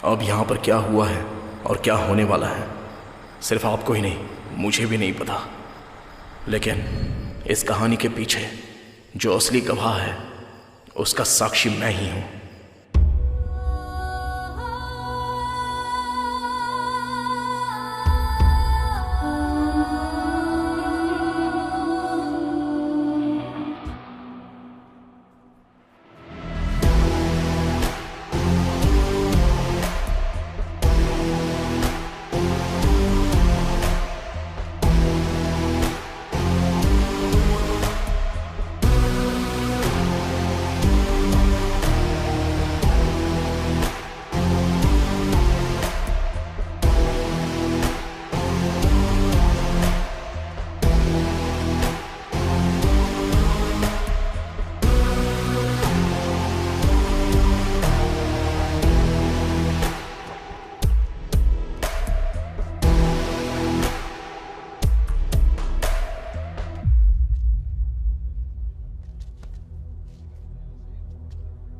अब यहाँ पर क्या हुआ है और क्या होने वाला है सिर्फ आपको ही नहीं, मुझे भी नहीं पता। लेकिन इस कहानी के पीछे जो असली गवाह है उसका साक्षी मैं ही हूं।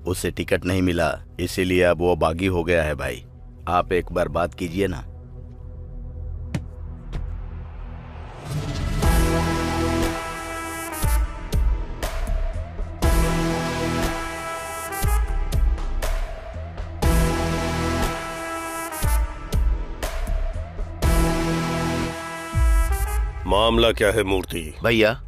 उसे टिकट नहीं मिला, इसीलिए अब वो बागी हो गया है। भाई आप एक बार बात कीजिए ना। मामला क्या है मूर्ति? भैया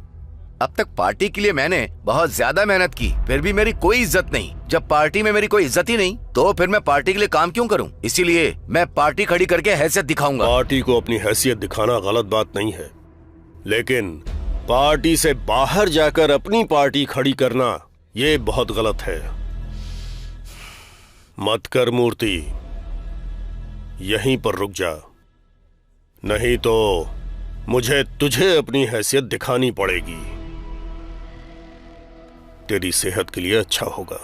अब तक पार्टी के लिए मैंने बहुत ज्यादा मेहनत की, फिर भी मेरी कोई इज्जत नहीं। जब पार्टी में मेरी कोई इज्जत ही नहीं तो फिर मैं पार्टी के लिए काम क्यों करूं? इसीलिए मैं पार्टी खड़ी करके हैसियत दिखाऊंगा। पार्टी को अपनी हैसियत दिखाना गलत बात नहीं है, लेकिन पार्टी से बाहर जाकर अपनी पार्टी खड़ी करना ये बहुत गलत है। मत कर मूर्ति, यहीं पर रुक जा, नहीं तो मुझे तुझे अपनी हैसियत दिखानी पड़ेगी। तेरी सेहत के लिए अच्छा होगा।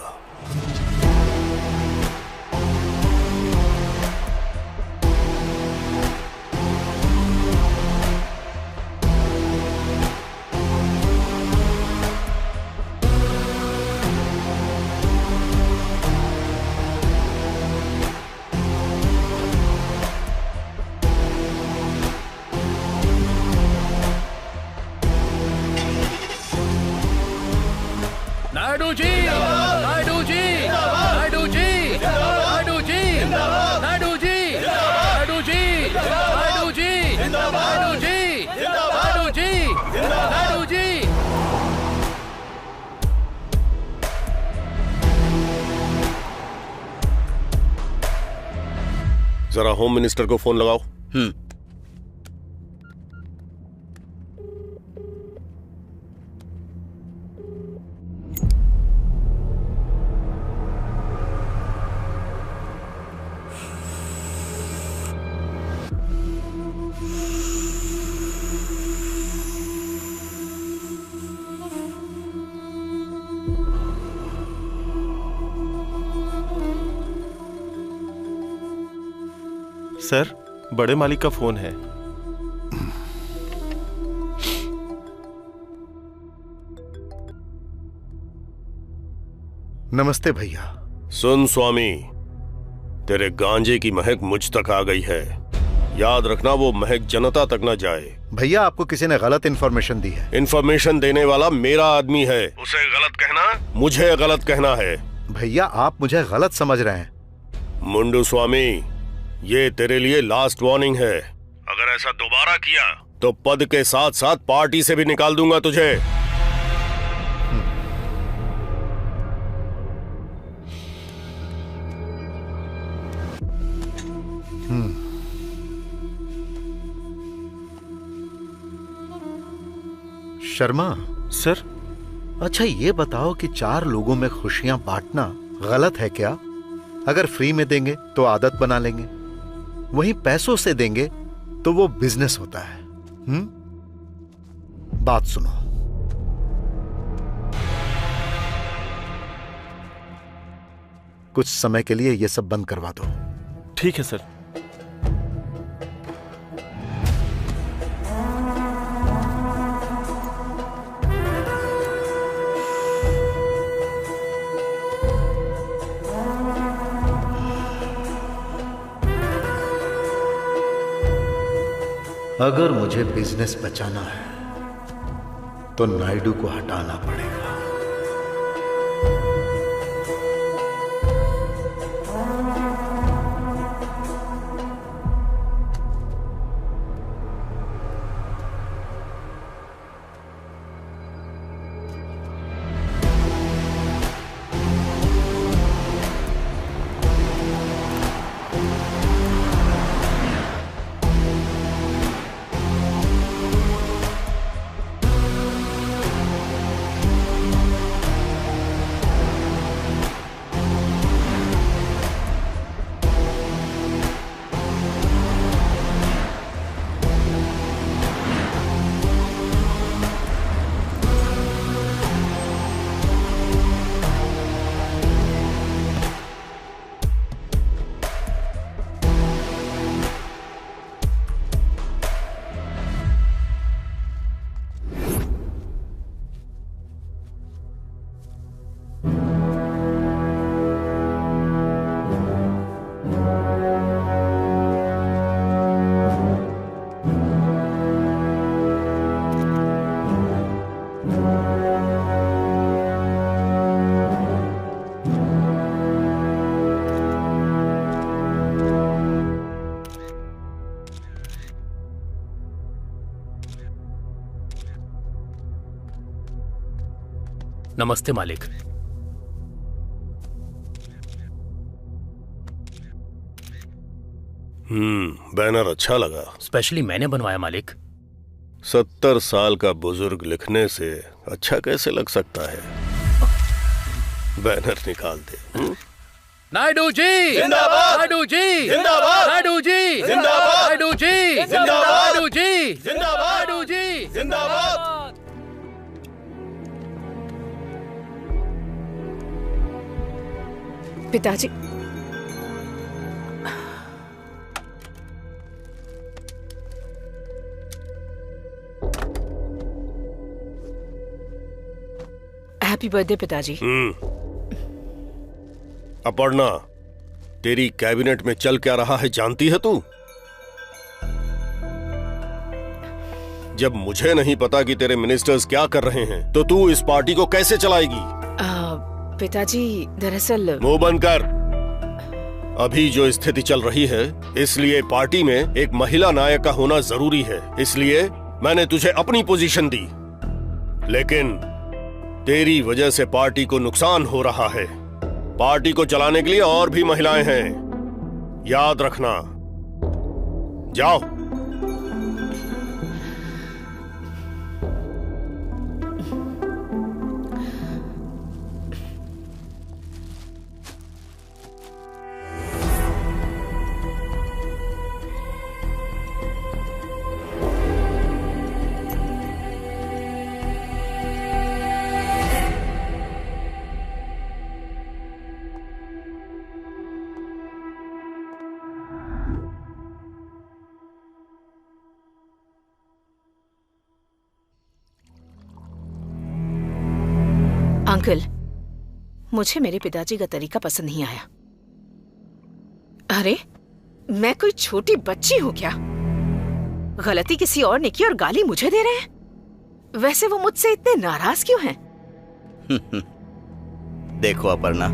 नायडू जी, नायडू जी, नायडू जी, नायडू जी, नायडू जी, नायडू जी, नायडू जी, नायडू जी, नायडू जी, नायडू जी। जरा होम मिनिस्टर को फोन लगाओ। सर, बड़े मालिक का फोन है। नमस्ते भैया। सुन स्वामी, तेरे गांजे की महक मुझ तक आ गई है। याद रखना वो महक जनता तक न जाए। भैया आपको किसी ने गलत इन्फॉर्मेशन दी है। इन्फॉर्मेशन देने वाला मेरा आदमी है, उसे गलत कहना मुझे गलत कहना है। भैया आप मुझे गलत समझ रहे हैं। मुंडू स्वामी, ये तेरे लिए लास्ट वार्निंग है। अगर ऐसा दोबारा किया तो पद के साथ साथ पार्टी से भी निकाल दूंगा तुझे। शर्मा सर, अच्छा ये बताओ कि 4 लोगों में खुशियां बांटना गलत है क्या? अगर फ्री में देंगे तो आदत बना लेंगे, वहीं पैसों से देंगे तो वो बिजनेस होता है। बात सुनो, कुछ समय के लिए ये सब बंद करवा दो। ठीक है सर। अगर मुझे बिजनेस बचाना है तो नायडू को हटाना पड़ेगा। नमस्ते मालिक। बैनर अच्छा लगा। स्पेशली मैंने बनवाया मालिक। 70 साल का बुजुर्ग लिखने से अच्छा कैसे लग सकता है? बैनर निकाल दे। नायडू जी जिंदाबाद, नायडू जी जिंदाबाद, नायडू जी जिंदाबाद, नायडू जी जिंदाबाद, नायडू जी जिंदाबाद, नायडू जी जिंदाबाद। पिताजी, हैप्पी बर्थडे पिताजी। अपर्णा, तेरी कैबिनेट में चल क्या रहा है जानती है तू? जब मुझे नहीं पता कि तेरे मिनिस्टर्स क्या कर रहे हैं तो तू इस पार्टी को कैसे चलाएगी? पिताजी दरअसल मुंह बंद कर। अभी जो स्थिति चल रही है इसलिए पार्टी में एक महिला नायक का होना जरूरी है, इसलिए मैंने तुझे अपनी पोजीशन दी। लेकिन तेरी वजह से पार्टी को नुकसान हो रहा है। पार्टी को चलाने के लिए और भी महिलाएं हैं, याद रखना। जाओ। अंकल, मुझे मेरे पिताजी का तरीका पसंद नहीं आया। अरे, मैं कोई छोटी बच्ची हूँ क्या? गलती किसी और ने की और गाली मुझे दे रहे हैं। वैसे वो मुझसे इतने नाराज क्यों हैं? देखो अपर्णा,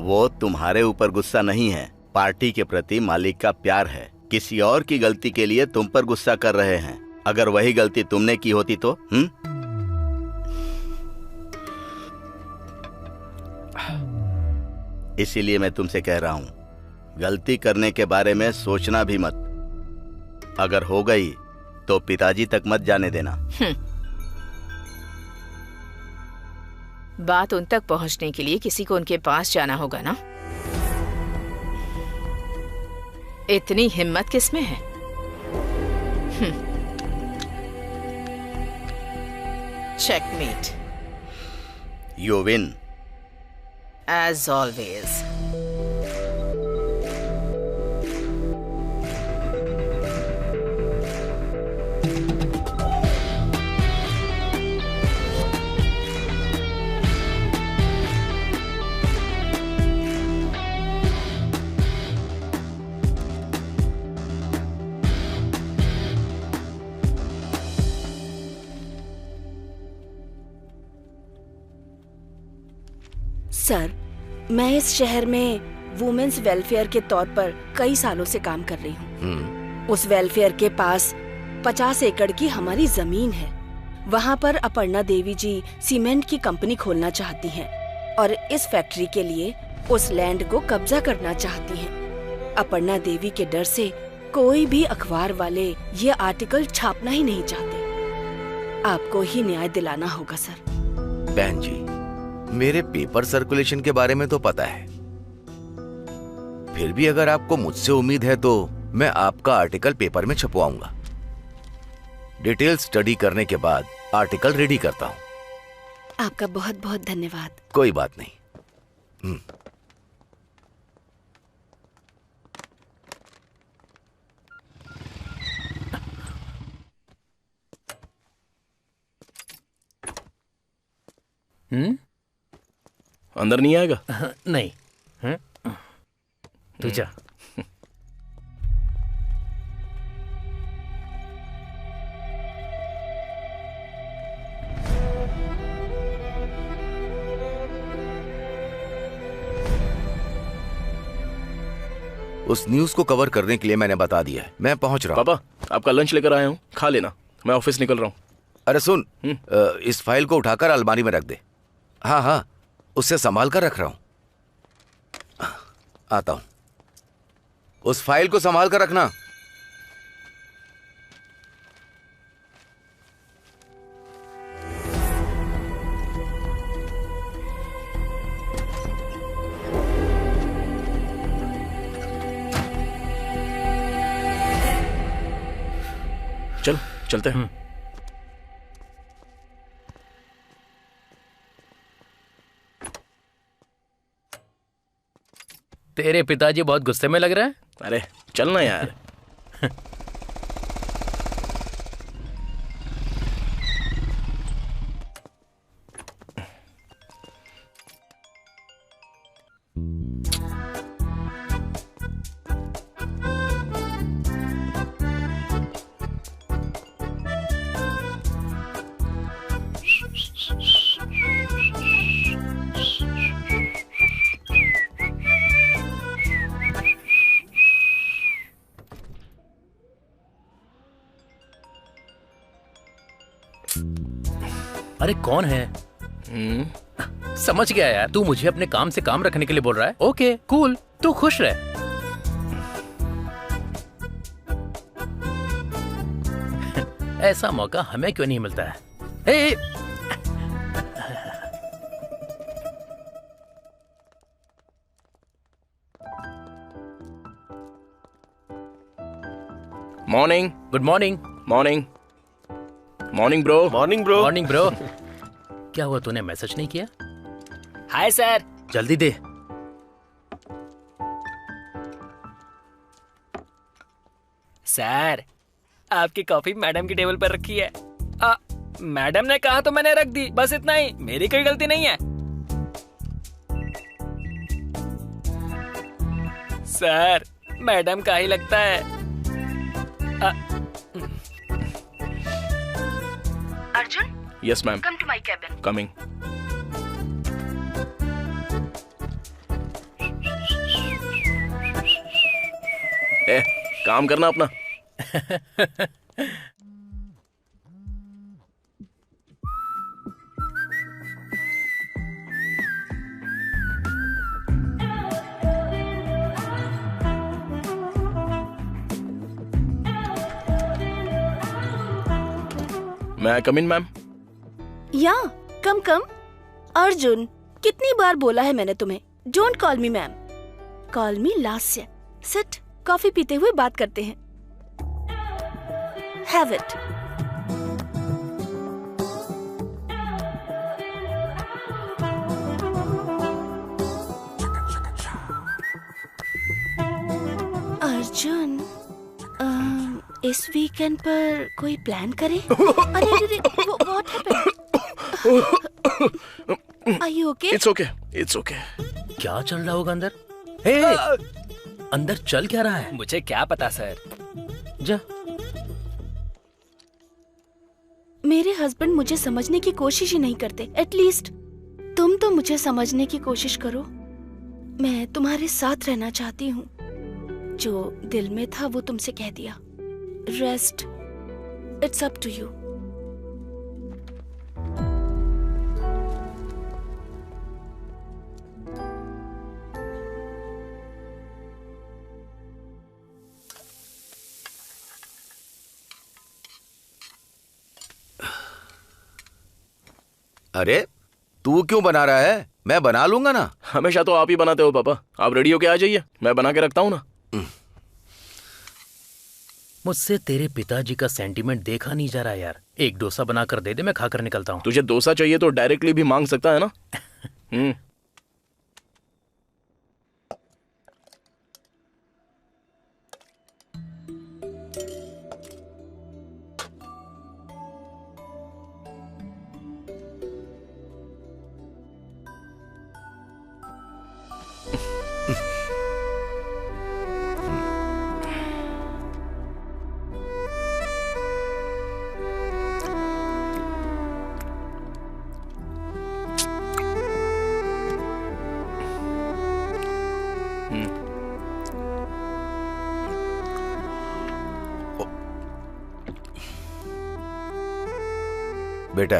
वो तुम्हारे ऊपर गुस्सा नहीं है, पार्टी के प्रति मालिक का प्यार है। किसी और की गलती के लिए तुम पर गुस्सा कर रहे हैं। अगर वही गलती तुमने की होती तो? इसीलिए मैं तुमसे कह रहा हूं, गलती करने के बारे में सोचना भी मत। अगर हो गई तो पिताजी तक मत जाने देना। बात उन तक पहुंचने के लिए किसी को उनके पास जाना होगा ना। इतनी हिम्मत किसमें है? Checkmate. You win. As always. Sir, मैं इस शहर में वुमेन्स वेलफेयर के तौर पर कई सालों से काम कर रही हूँ। उस वेलफेयर के पास 50 एकड़ की हमारी जमीन है। वहाँ पर अपर्णा देवी जी सीमेंट की कंपनी खोलना चाहती हैं और इस फैक्ट्री के लिए उस लैंड को कब्जा करना चाहती हैं। अपर्णा देवी के डर से कोई भी अखबार वाले ये आर्टिकल छापना ही नहीं चाहते। आपको ही न्याय दिलाना होगा सर। बहन जी, मेरे पेपर सर्कुलेशन के बारे में तो पता है, फिर भी अगर आपको मुझसे उम्मीद है तो मैं आपका आर्टिकल पेपर में छपवाऊंगा। डिटेल स्टडी करने के बाद आर्टिकल रेडी करता हूं। आपका बहुत बहुत धन्यवाद। कोई बात नहीं। अंदर नहीं आएगा? नहीं। तू जा। उस न्यूज को कवर करने के लिए मैंने बता दिया है। मैं पहुंच रहा हूं। पापा, आपका लंच लेकर आया हूँ, खा लेना। मैं ऑफिस निकल रहा हूँ। अरे सुन, इस फाइल को उठाकर अलमारी में रख दे। हाँ हाँ, उससे संभाल कर रख रहा हूं। आता हूं। उस फाइल को संभाल कर रखना। चलो चलते हैं। तेरे पिताजी बहुत गुस्से में लग रहा है। अरे चलना यार। अरे कौन है? समझ गया यार, तू मुझे अपने काम से काम रखने के लिए बोल रहा है। ओके कूल, तू खुश रह। ऐसा मौका हमें क्यों नहीं मिलता है? ए, morning. Good morning. Morning. Morning bro. Morning bro. Morning bro. क्या हुआ, तूने मैसेज नहीं किया? Hi sir. जल्दी दे। सर, आपकी कॉफी मैडम की टेबल पर रखी है। मैडम ने कहा तो मैंने रख दी, बस इतना ही। मेरी कोई गलती नहीं है। सर, मैडम का ही लगता है। Arjun, yes ma'am. Come to my cabin. Coming. काम करना अपना। मैं कम इन मैम। या कम कम। अर्जुन, कितनी बार बोला है मैंने तुम्हें, don't call me ma'am, call me Lasya. Sit, coffee पीते हुए बात करते हैं। Have it. अर्जुन, इस वीकेंड पर कोई प्लान करे? अरे what happened? Are you okay? It's okay, it's okay. क्या चल रहा होगा अंदर? हे, अंदर चल क्या रहा है? मुझे क्या पता सर। जा। मेरे हस्बैंड मुझे समझने की कोशिश ही नहीं करते। एटलीस्ट तुम तो मुझे समझने की कोशिश करो। मैं तुम्हारे साथ रहना चाहती हूँ। जो दिल में था वो तुमसे कह दिया। Rest, it's up to you. अरे तू क्यों बना रहा है? मैं बना लूंगा ना। हमेशा तो आप ही बनाते हो पापा। आप रेडी होके आ जाइए, मैं बना के रखता हूँ ना। मुझसे तेरे पिताजी का सेंटीमेंट देखा नहीं जा रहा यार। एक डोसा बना कर दे दे, मैं खाकर निकलता हूँ। तुझे डोसा चाहिए तो डायरेक्टली भी मांग सकता है ना। बेटा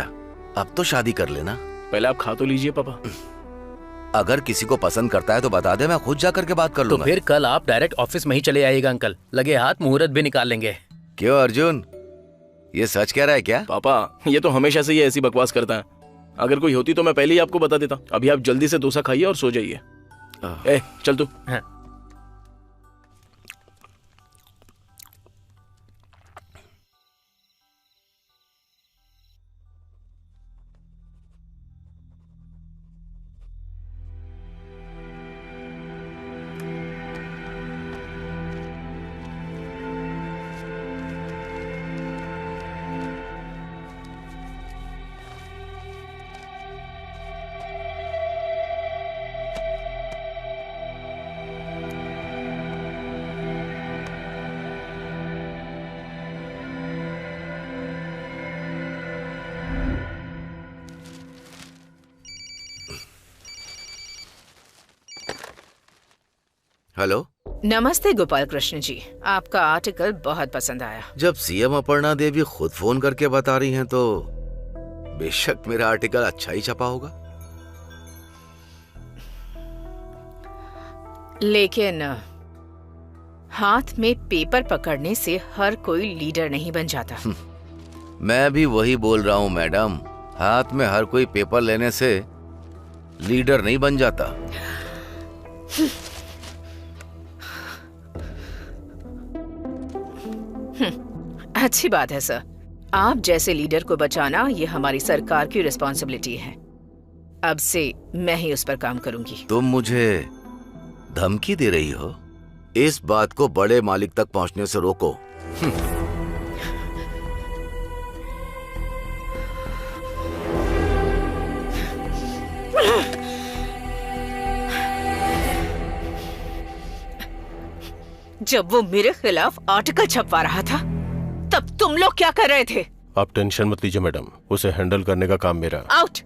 अब तो शादी कर लेना। पहले आप खा तो लीजिए पापा। अगर किसी को पसंद करता है तो बता दे, मैं खुद जा करके बात कर तो लूंगा। फिर कल आप डायरेक्ट ऑफिस में ही चले आइएगा अंकल। लगे हाथ मुहूर्त भी निकाल लेंगे। क्यों अर्जुन, ये सच कह रहा है क्या? पापा ये तो हमेशा से ही ऐसी बकवास करता है। अगर कोई होती तो मैं पहले ही आपको बता देता। अभी आप जल्दी से डोसा खाइए और सो जाइए। ए चल तू। हाँ। हेलो। नमस्ते गोपाल कृष्ण जी, आपका आर्टिकल बहुत पसंद आया। जब सीएम अपर्णा देवी खुद फोन करके बता रही हैं तो बेशक मेरा आर्टिकल अच्छा ही छपा होगा। लेकिन हाथ में पेपर पकड़ने से हर कोई लीडर नहीं बन जाता। मैं भी वही बोल रहा हूँ मैडम, हाथ में हर कोई पेपर लेने से लीडर नहीं बन जाता। अच्छी बात है सर। आप जैसे लीडर को बचाना ये हमारी सरकार की रिस्पॉन्सिबिलिटी है। अब से मैं ही उस पर काम करूंगी। तुम मुझे धमकी दे रही हो? इस बात को बड़े मालिक तक पहुंचने से रोको। जब वो मेरे खिलाफ आर्टिकल छपवा रहा था तब तुम लोग क्या कर रहे थे? आप टेंशन मत लीजिए मैडम, उसे हैंडल करने का काम मेरा। आउट।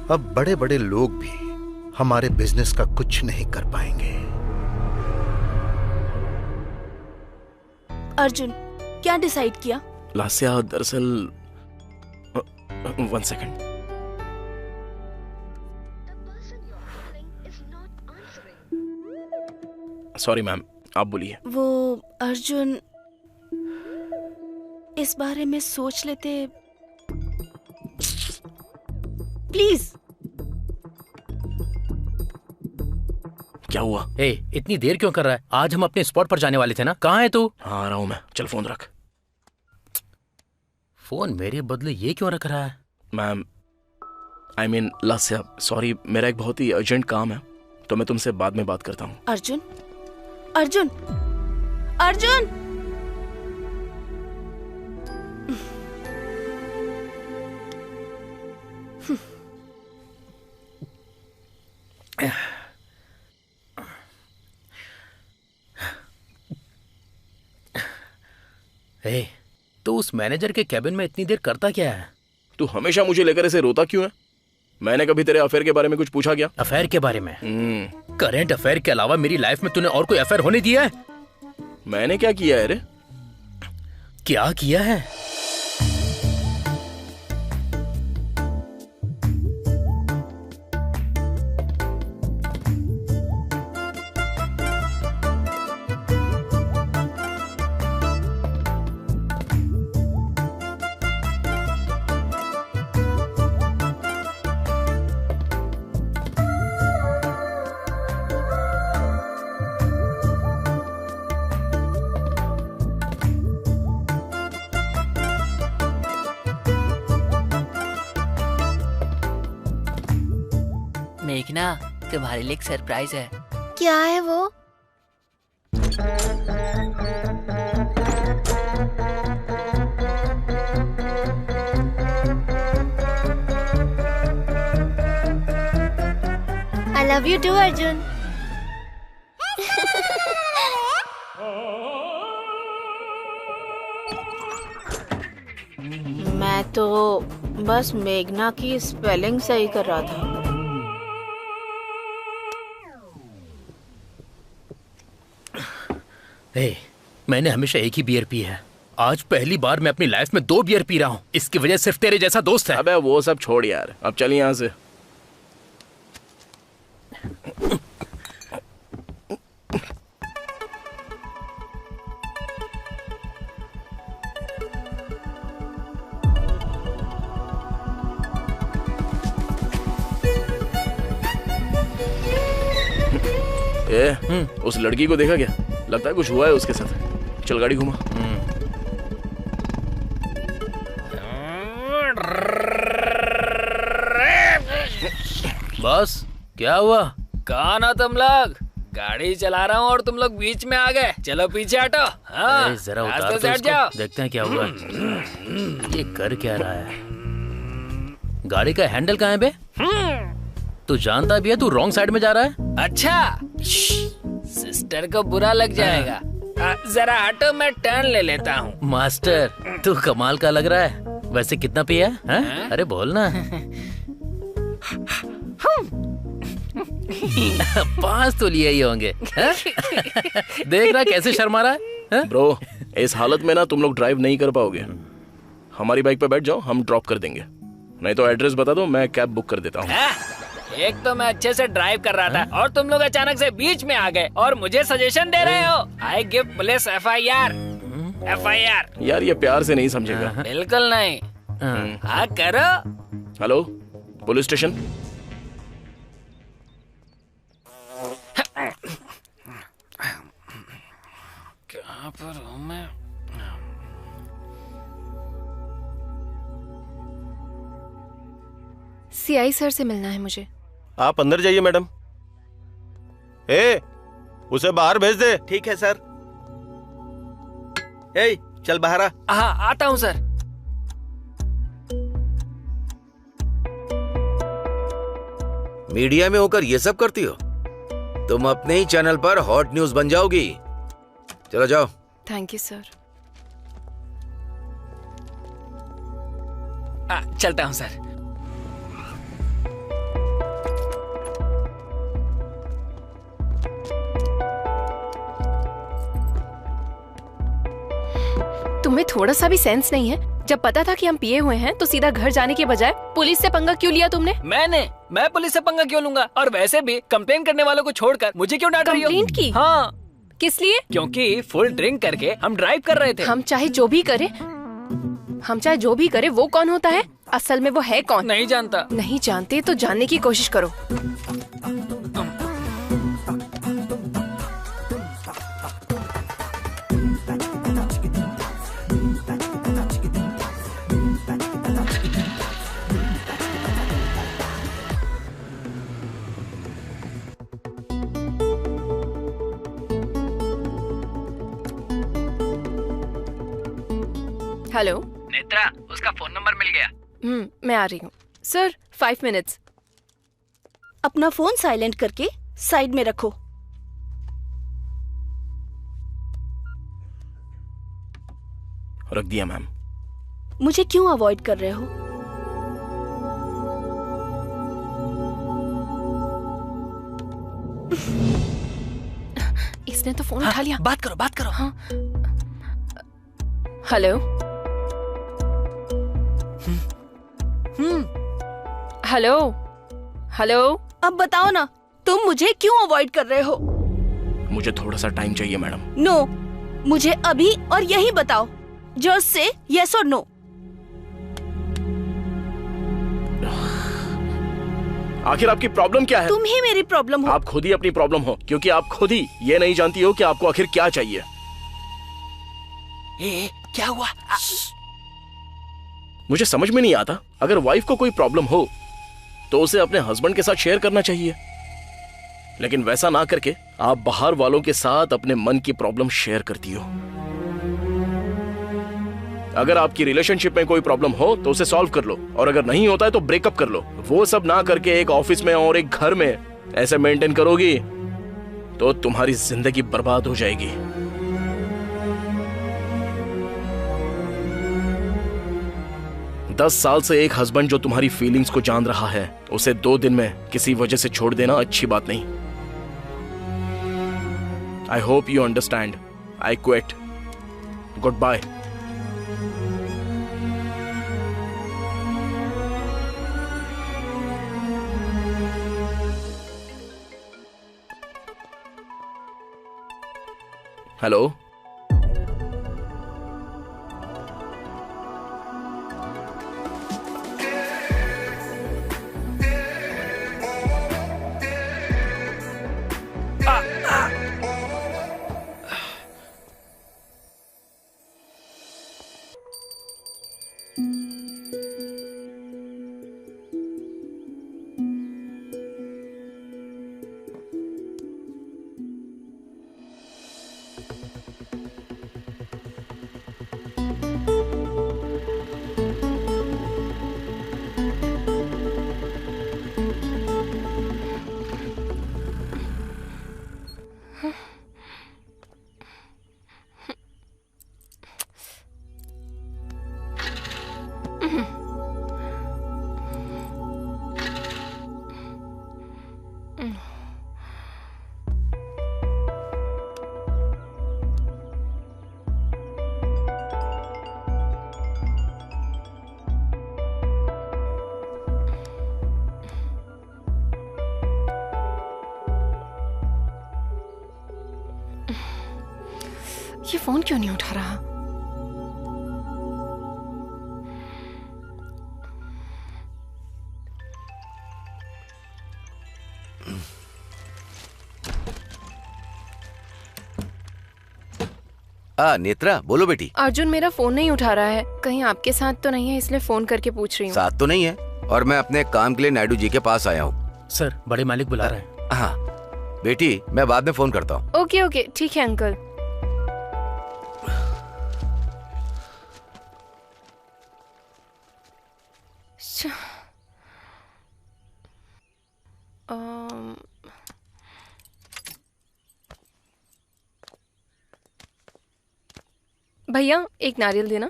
अब बड़े बड़े लोग भी हमारे बिजनेस का कुछ नहीं कर पाएंगे। अर्जुन, क्या डिसाइड किया? लास्या दरअसल 1 सेकंड। सॉरी मैम, आप बोलिए। वो अर्जुन, इस बारे में सोच लेते प्लीज। क्या हुआ? इतनी देर क्यों कर रहा है? आज हम अपने स्पॉट पर जाने वाले थे ना। कहाँ है तू? हाँ, आ रहा हूँ मैं। चल फोन रख। फोन मेरे बदले ये क्यों रख रहा है? Ma'am, I mean Lasya, sorry, मेरा एक बहुत ही अर्जेंट काम है, तो मैं तुमसे बाद में बात करता हूँ। अर्जुन, अर्जुन, अर्जुन! तो उस मैनेजर के कैबिन में इतनी देर करता क्या है? तू हमेशा मुझे लेकर ऐसे रोता क्यों है? मैंने कभी तेरे अफेयर के बारे में कुछ पूछा क्या? अफेयर के बारे में? करंट अफेयर के अलावा मेरी लाइफ में तूने और कोई अफेयर होने दिया है? मैंने क्या किया है रे? क्या किया है? मेघना, तुम्हारे लिए एक सरप्राइज है। क्या है वो? I love you too, Arjun. मैं तो बस मेघना की स्पेलिंग सही कर रहा था। मैंने हमेशा एक ही बियर पी है। आज पहली बार मैं अपनी लाइफ में 2 बियर पी रहा हूँ। इसकी वजह सिर्फ तेरे जैसा दोस्त है। अबे वो सब छोड़ यार, अब चल यहाँ से। उस लड़की को देखा क्या? लगता है कुछ हुआ है उसके साथ। चल गाड़ी घुमा। बस क्या हुआ? कहाँ ना तुम लोग? गाड़ी चला रहा हूँ और तुम लोग बीच में आ गए। चलो पीछे हटो। हाँ, जरा उतार रास्ते तो से हट इसको। जाओ। देखते हैं क्या हुआ। ये कर क्या रहा है? गाड़ी का हैंडल कहाँ है बे? तू जानता भी है तू रॉन्ग साइड में जा रहा है। अच्छा, सिस्टर को बुरा लग जाएगा। जरा हटो, मैं टर्न ले लेता हूँ। मास्टर, तू कमाल का लग रहा है। वैसे कितना पिया है? अरे बोल ना। 5 तो लिए ही होंगे। देख रहा कैसे शर्मा रहा है। ब्रो, इस हालत में ना तुम लोग ड्राइव नहीं कर पाओगे। हमारी बाइक पे बैठ जाओ, हम ड्रॉप कर देंगे। नहीं तो एड्रेस बता दो, मैं कैब बुक कर देता हूँ। एक तो मैं अच्छे से ड्राइव कर रहा था और तुम लोग अचानक से बीच में आ गए और मुझे सजेशन दे रहे हो। I give police FIR। यार ये प्यार से नहीं समझेगा। बिल्कुल नहीं। हाँ करो। Hello, police station. कहाँ पर हूँ मैं? CI सर से मिलना है मुझे। आप अंदर जाइए मैडम। उसे बाहर भेज दे। ठीक है सर। चल बाहर आ। हाँ, आता हूँ सर। मीडिया में होकर ये सब करती हो? तुम अपने ही चैनल पर हॉट न्यूज बन जाओगी। चलो जाओ। Thank you sir. चलता हूँ सर। तुम्हें थोड़ा सा भी सेंस नहीं है? जब पता था कि हम पिए हुए हैं तो सीधा घर जाने के बजाय पुलिस से पंगा क्यों लिया तुमने? मैं पुलिस से पंगा क्यों लूंगा? और वैसे भी कंप्लेन करने वालों को छोड़कर मुझे क्यों डांट रही हो? कंप्लेंट की? हाँ। किस लिए? क्योंकि फुल ड्रिंक करके हम ड्राइव कर रहे थे। हम चाहे जो भी करे वो कौन होता है? असल में वो है कौन? नहीं जानता। नहीं जानते तो जानने की कोशिश करो। हेलो नेत्रा, उसका फोन नंबर मिल गया। मैं आ रही हूँ सर। 5 मिनट्स। अपना फोन साइलेंट करके साइड में रखो। रख दिया मैम। मुझे क्यों अवॉइड कर रहे हो? इसने तो फोन उठा लिया। बात करो। हाँ। हेलो। हेलो। अब बताओ ना, तुम मुझे क्यों अवॉइड कर रहे हो? मुझे थोड़ा सा टाइम चाहिए मैडम। नो, मुझे अभी और यही बताओ। जस्ट से यस और नो। आखिर आपकी प्रॉब्लम क्या है? तुम ही मेरी प्रॉब्लम हो। आप खुद ही अपनी प्रॉब्लम हो, क्योंकि आप खुद ही ये नहीं जानती हो कि आपको आखिर क्या चाहिए। क्या हुआ? मुझे समझ में नहीं आता, अगर वाइफ को कोई प्रॉब्लम हो तो उसे अपने हस्बैंड के साथ शेयर करना चाहिए, लेकिन वैसा ना करके आप बाहर वालों के साथ अपने मन की प्रॉब्लम शेयर करती हो। अगर आपकी रिलेशनशिप में कोई प्रॉब्लम हो तो उसे सॉल्व कर लो, और अगर नहीं होता है तो ब्रेकअप कर लो। वो सब ना करके एक ऑफिस में और एक घर में ऐसे मेंटेन करोगी तो तुम्हारी जिंदगी बर्बाद हो जाएगी। दस साल से एक हस्बैंड जो तुम्हारी फीलिंग्स को जान रहा है, उसे 2 दिन में किसी वजह से छोड़ देना अच्छी बात नहीं। I hope you understand. I quit. Good bye. Hello. ये फोन क्यों नहीं उठा रहा? नेत्रा, बोलो बेटी। अर्जुन मेरा फोन नहीं उठा रहा है। कहीं आपके साथ तो नहीं है, इसलिए फोन करके पूछ रही हूँ। साथ तो नहीं है, और मैं अपने काम के लिए नायडू जी के पास आया हूँ। सर, बड़े मालिक बुला रहे हैं। हाँ बेटी, मैं बाद में फोन करता हूँ। ओके, ठीक है अंकल। भैया एक नारियल देना।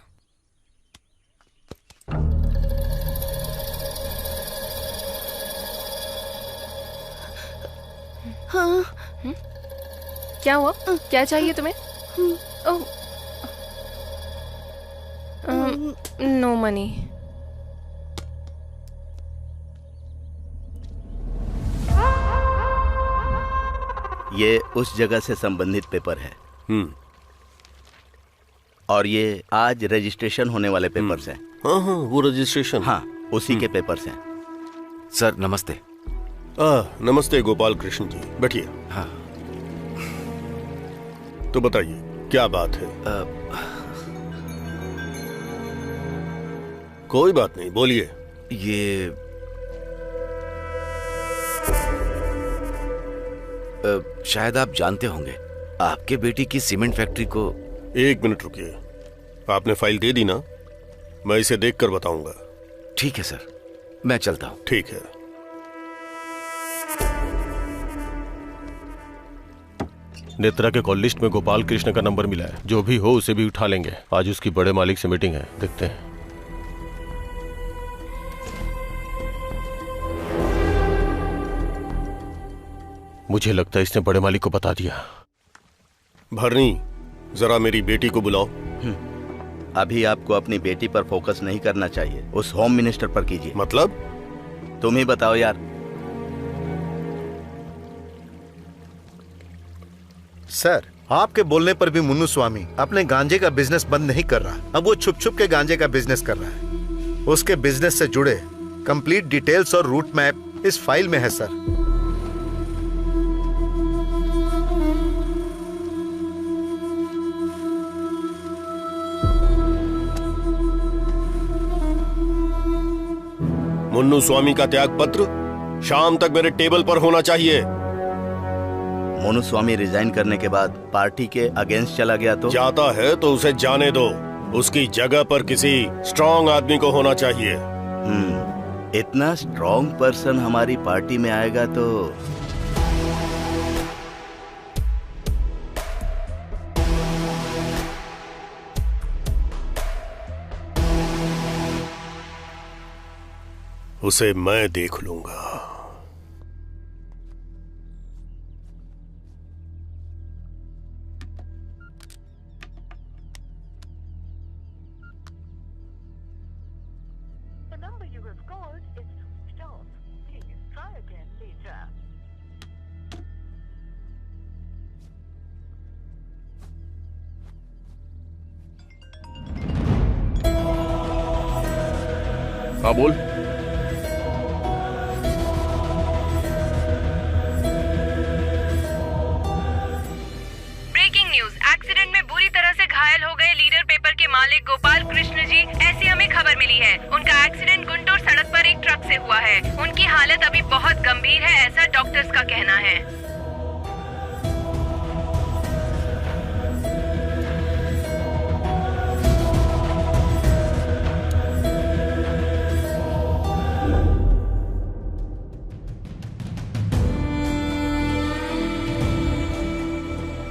हाँ। क्या हुआ? क्या चाहिए तुम्हें? No money. ये उस जगह से संबंधित पेपर है। और ये आज रजिस्ट्रेशन होने वाले पेपर्स हैं। हाँ हाँ, वो रजिस्ट्रेशन। हाँ, उसी के पेपर्स हैं। सर नमस्ते। नमस्ते गोपाल कृष्ण जी, बैठिए। हाँ तो बताइए क्या बात है? कोई बात नहीं, बोलिए। ये शायद आप जानते होंगे, आपके बेटी की सीमेंट फैक्ट्री को। एक मिनट रुकिए, आपने फाइल दे दी ना? मैं इसे देखकर बताऊंगा। ठीक है सर, मैं चलता हूं। ठीक है। नेत्रा के कॉल लिस्ट में गोपाल कृष्ण का नंबर मिला है। जो भी हो उसे भी उठा लेंगे। आज उसकी बड़े मालिक से मीटिंग है, देखते हैं। मुझे लगता है इसने बड़े मालिक को बता दिया। भरनी, जरा मेरी बेटी को बुलाओ। अभी आपको अपनी बेटी पर फोकस नहीं करना चाहिए, उस होम मिनिस्टर पर कीजिए। मतलब? तुम ही बताओ यार। सर, आपके बोलने पर भी मुन्नू स्वामी अपने गांजे का बिजनेस बंद नहीं कर रहा। अब वो छुप छुप के गांजे का बिजनेस कर रहा है। उसके बिजनेस से जुड़े कंप्लीट डिटेल्स और रूट मैप इस फाइल में है सर। मुन्नू स्वामी का त्याग पत्र शाम तक मेरे टेबल पर होना चाहिए। मोनू स्वामी रिजाइन करने के बाद पार्टी के अगेंस्ट चला गया तो? जाता है तो उसे जाने दो। उसकी जगह पर किसी स्ट्रांग आदमी को होना चाहिए। इतना स्ट्रांग पर्सन हमारी पार्टी में आएगा तो उसे मैं देख लूंगा। हाँ बोल। एक्सीडेंट में बुरी तरह से घायल हो गए लीडर पेपर के मालिक गोपाल कृष्ण जी, ऐसी हमें खबर मिली है। उनका एक्सीडेंट गुंटूर सड़क पर एक ट्रक से हुआ है। उनकी हालत अभी बहुत गंभीर है, ऐसा डॉक्टर्स का कहना है।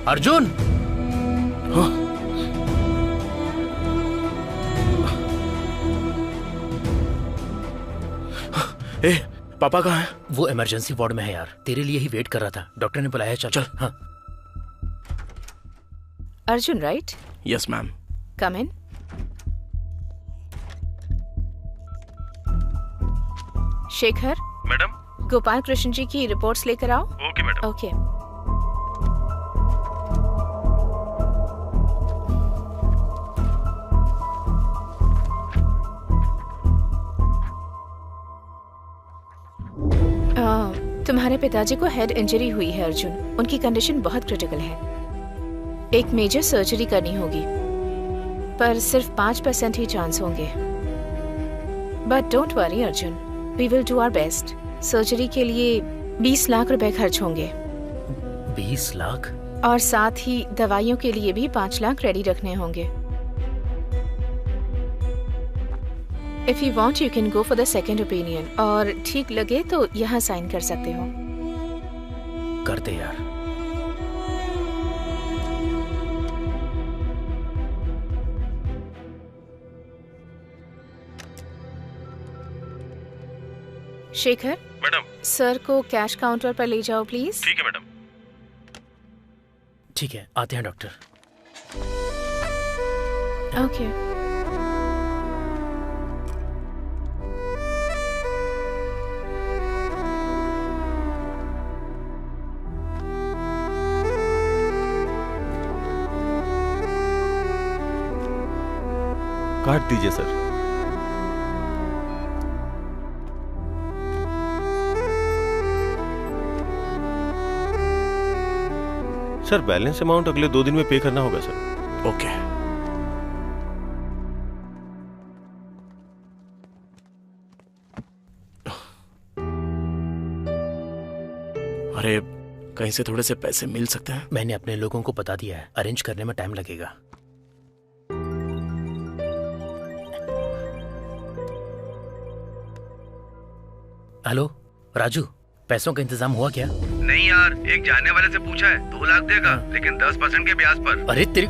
अर्जुन, हाँ। ए, पापा कहाँ है? वो इमरजेंसी वार्ड में है यार, तेरे लिए ही वेट कर रहा था। डॉक्टर ने बुलाया। चल चल। हाँ। Arjun right? Yes ma'am. Come in. Shekhar. Madam. Gopal Krishna ji की रिपोर्ट्स लेकर आओ। Okay madam. ओके। तुम्हारे पिताजी को हेड इंजरी हुई है अर्जुन। उनकी कंडीशन बहुत क्रिटिकल है। एक मेजर सर्जरी करनी होगी, पर सिर्फ 5% ही चांस होंगे। But don't worry Arjun, we will do our best. Surgery के लिए 20 लाख रुपए खर्च होंगे। 20 लाख? और साथ ही दवाइयों के लिए भी 5 लाख रेडी रखने होंगे। If you want, you can go for the second opinion. और ठीक लगे तो यहाँ साइन कर सकते हो। करते यार। शेखर। मैडम। सर को कैश काउंटर पर ले जाओ प्लीज। ठीक है मैडम। ठीक है, आते हैं डॉक्टर। ओके। काट दीजिए सर। सर बैलेंस अमाउंट अगले 2 दिन में पे करना होगा सर। ओके। अरे कहीं से थोड़े से पैसे मिल सकते हैं? मैंने अपने लोगों को बता दिया है, अरेंज करने में टाइम लगेगा। हेलो राजू, पैसों का इंतजाम हुआ क्या? नहीं यार, एक जानने वाले से पूछा है, 2 लाख देगा, लेकिन 10% के ब्याज पर। अरे तेरी,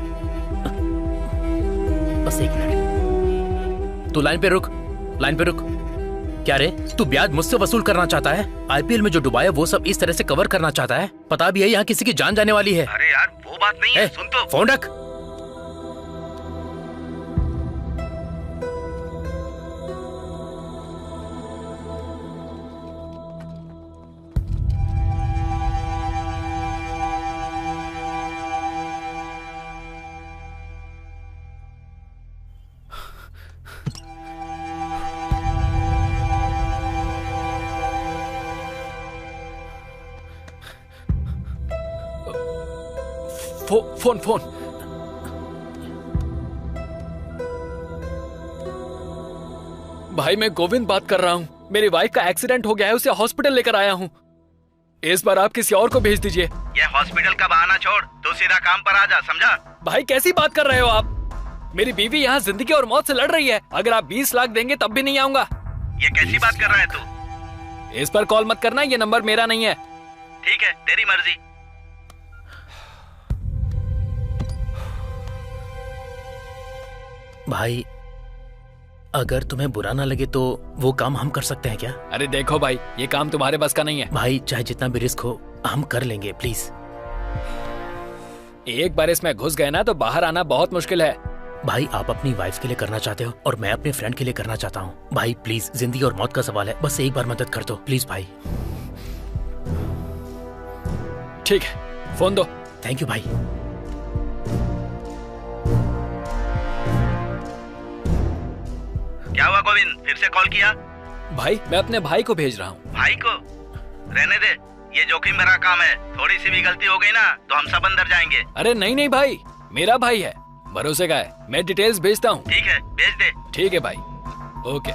बस 1 मिनट, तू लाइन पे रुक, लाइन पे रुक। क्या रे, तू ब्याज मुझसे वसूल करना चाहता है? आईपीएल में जो डुबाया वो सब इस तरह से कवर करना चाहता है? पता भी है यहाँ किसी की जान जाने वाली है। अरे यार वो बात नहीं है, सुन तो। फोन रख। फोन। भाई मैं गोविंद बात कर रहा हूँ। मेरी वाइफ का एक्सीडेंट हो गया है, उसे हॉस्पिटल लेकर आया हूँ। इस बार आप किसी और को भेज दीजिए। ये हॉस्पिटल का बहाना छोड़, तू सीधा काम पर आ जा, समझा? भाई कैसी बात कर रहे हो आप? मेरी बीवी यहाँ जिंदगी और मौत से लड़ रही है। अगर आप 20 लाख देंगे तब भी नहीं आऊंगा। ये कैसी बात कर रहा है तू? इस पर कॉल मत करना, ये नंबर मेरा नहीं है। ठीक है, तेरी मर्जी। भाई अगर तुम्हें बुरा ना लगे तो वो काम हम कर सकते हैं क्या? अरे देखो भाई, ये काम तुम्हारे बस का नहीं है। भाई चाहे जितना भी रिस्क हो हम कर लेंगे, प्लीज। एक बार इसमें घुस गए ना तो बाहर आना बहुत मुश्किल है। भाई आप अपनी वाइफ के लिए करना चाहते हो और मैं अपने फ्रेंड के लिए करना चाहता हूँ। भाई प्लीज, जिंदगी और मौत का सवाल है, बस एक बार मदद कर दो प्लीज भाई। ठीक है, फोन दो। थैंक यू भाई। क्या हुआ गोविंद, फिर से कॉल किया? भाई मैं अपने भाई को भेज रहा हूँ। भाई को? रहने दे, ये जोखिम भरा काम है। थोड़ी सी भी गलती हो गई ना तो हम सब अंदर जाएंगे। अरे नहीं भाई, मेरा भाई है, भरोसे का है। मैं डिटेल्स भेजता हूँ। ठीक है, भेज दे। ठीक है भाई, ओके।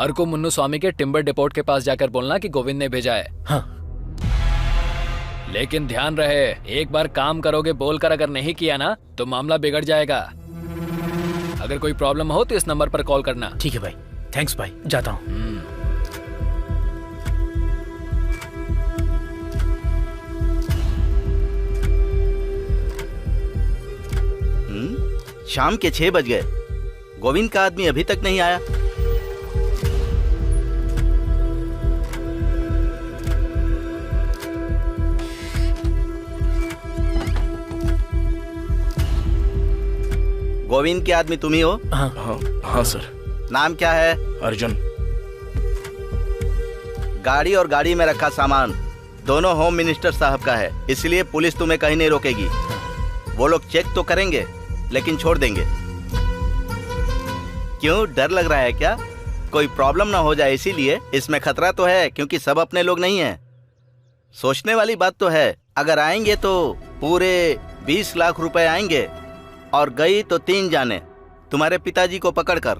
अर्को मुन्नू स्वामी के टिम्बर डिपोट के पास जाकर बोलना कि गोविंद ने भेजा है। हाँ। लेकिन ध्यान रहे, एक बार काम करोगे बोलकर अगर नहीं किया ना तो मामला बिगड़ जाएगा। अगर कोई प्रॉब्लम हो तो इस नंबर पर कॉल करना। ठीक है भाई, थैंक्स भाई, जाता हूँ। शाम के 6 बज गए, गोविंद का आदमी अभी तक नहीं आया। गोविंद के आदमी तुम ही हो? हाँ सर। नाम क्या है? अर्जुन। गाड़ी और गाड़ी में रखा सामान दोनों होम मिनिस्टर साहब का है, इसलिए पुलिस तुम्हें कहीं नहीं रोकेगी। वो लोग चेक तो करेंगे लेकिन छोड़ देंगे। क्यों, डर लग रहा है क्या? कोई प्रॉब्लम ना हो जाए इसीलिए? इसमें खतरा तो है क्योंकि सब अपने लोग नहीं हैं। सोचने वाली बात तो है। अगर आएंगे तो पूरे 20 लाख रुपए आएंगे और गई तो 3 जाने, तुम्हारे पिताजी को पकड़कर।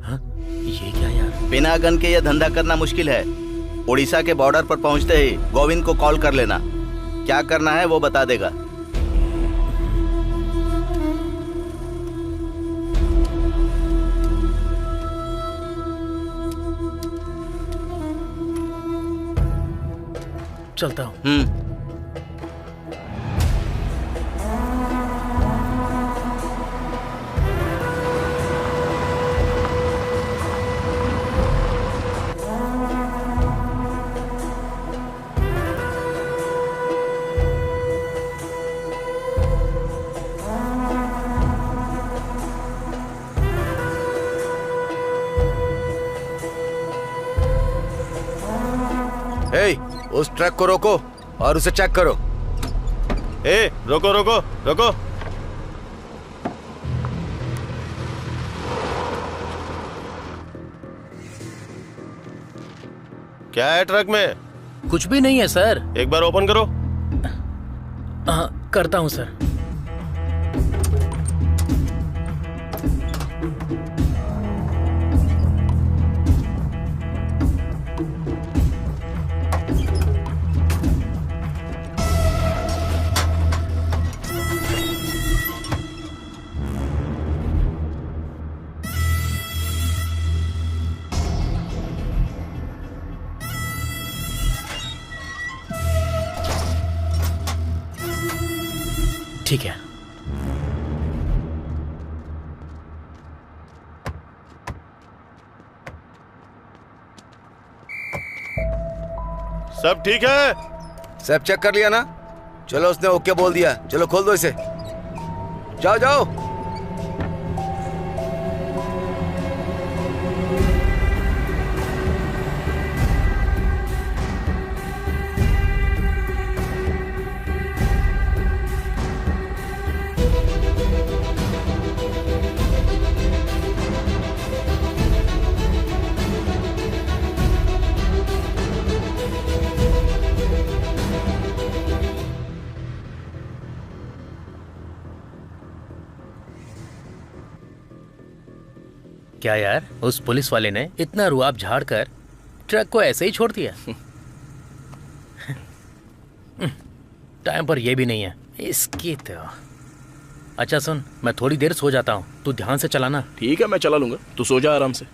हाँ? ये क्या यार? बिना गन के यह धंधा करना मुश्किल है। उड़ीसा के बॉर्डर पर पहुंचते ही गोविंद को कॉल कर लेना। क्या करना है वो बता देगा। चलता हूँ। उस ट्रक को रोको और उसे चेक करो। ए, रोको रोको रोको। क्या है ट्रक में? कुछ भी नहीं है सर। एक बार ओपन करो। हाँ, करता हूँ सर। ठीक है। सब ठीक है? सब चेक कर लिया ना? चलो, उसने ओके बोल दिया। चलो खोल दो इसे। जाओ जाओ। क्या यार, उस पुलिस वाले ने इतना रुआब झाड़ कर ट्रक को ऐसे ही छोड़ दिया। टाइम पर ये भी नहीं है इसकी तो। अच्छा सुन, मैं थोड़ी देर सो जाता हूँ, तू ध्यान से चलाना। ठीक है, मैं चला लूंगा, तू सो जा आराम से।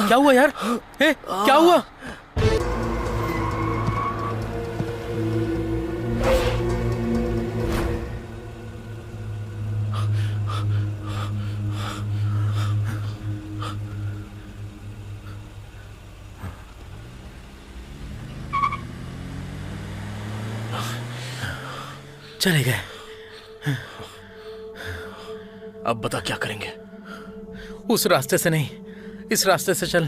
क्या हुआ यार? क्या हुआ? चले गए। अब बता क्या करेंगे? उस रास्ते से नहीं, इस रास्ते से चल।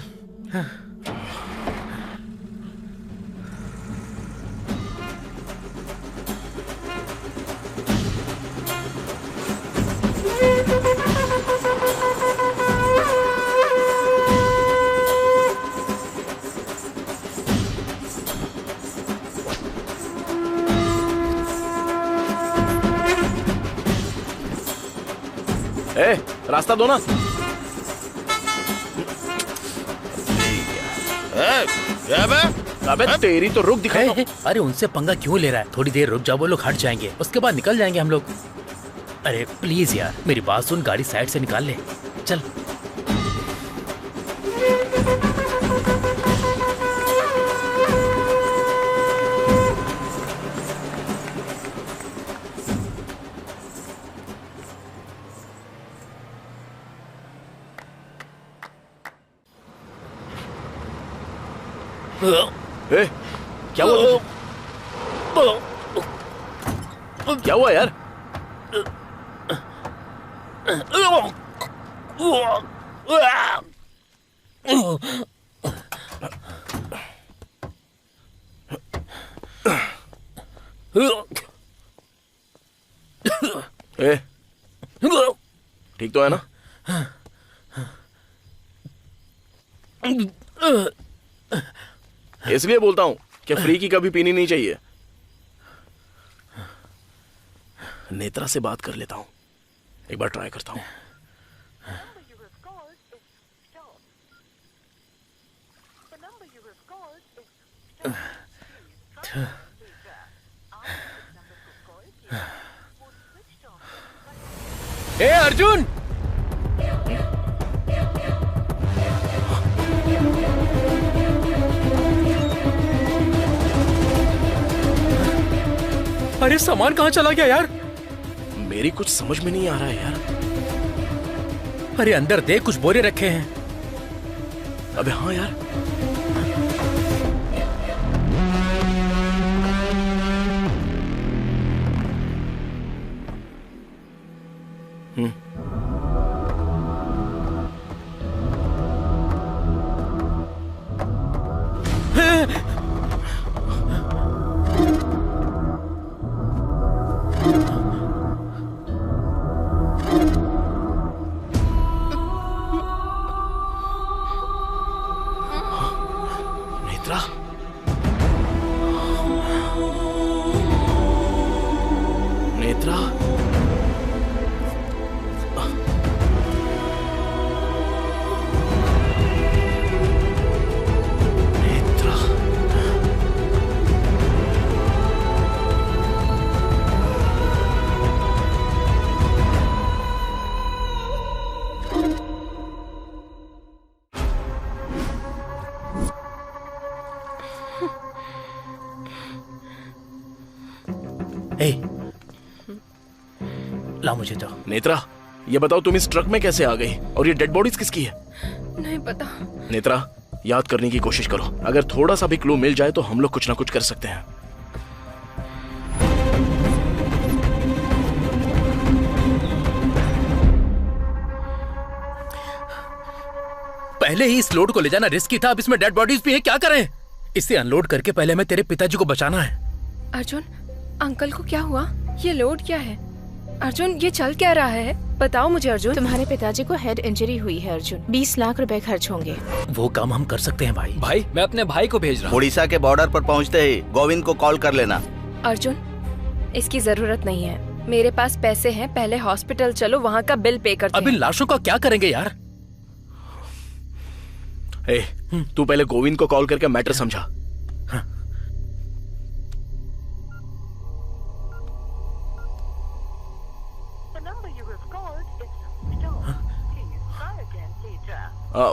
रास्ता दो ना। अबे तेरी तो रुक दिखा। अरे उनसे पंगा क्यों ले रहा है? थोड़ी देर रुक जाओ, वो लोग हट जाएंगे, उसके बाद निकल जाएंगे हम लोग। अरे प्लीज यार, मेरी बात सुन, गाड़ी साइड से निकाल ले, चल। क्या हुआ? क्या हुआ यार? ए, ठीक तो है ना? इसलिए बोलता हूं कि फ्री की कभी पीनी नहीं चाहिए। नेत्रा से बात कर लेता हूं, एक बार ट्राई करता हूं। ए अर्जुन, अरे सामान कहाँ चला गया यार? मेरी कुछ समझ में नहीं आ रहा है यार। अरे अंदर देख, कुछ बोरे रखे हैं। अबे हाँ यार, नेत्रा, नेत्रा, ला मुझे तो। नेत्रा, ये बताओ तुम इस ट्रक में कैसे आ गई और ये डेड बॉडीज किसकी है? नहीं पता। नेत्रा, याद करने की कोशिश करो। अगर थोड़ा सा भी क्लू मिल जाए तो हम लोग कुछ ना कुछ कर सकते हैं। पहले ही इस लोड को ले जाना रिस्की था, अब इसमें डेड बॉडीज भी है, क्या करें? इसे अनलोड करके पहले हमें तेरे पिताजी को बचाना है। अर्जुन, अंकल को क्या हुआ? ये लोड क्या है? अर्जुन, ये चल क्या रहा है? बताओ मुझे अर्जुन। तुम्हारे पिताजी को हेड इंजरी हुई है अर्जुन, 20 लाख रुपए खर्च होंगे। वो काम हम कर सकते हैं भाई। भाई, मैं अपने भाई को भेज रहा हूँ। उड़ीसा के बॉर्डर पर पहुँचते ही गोविंद को कॉल कर लेना। अर्जुन, इसकी जरूरत नहीं है, मेरे पास पैसे हैं। पहले हॉस्पिटल चलो, वहाँ का बिल पे करते हैं। अब इन लाशों का क्या करेंगे यार? ए, तू पहले गोविंद को कॉल करके मैटर समझा।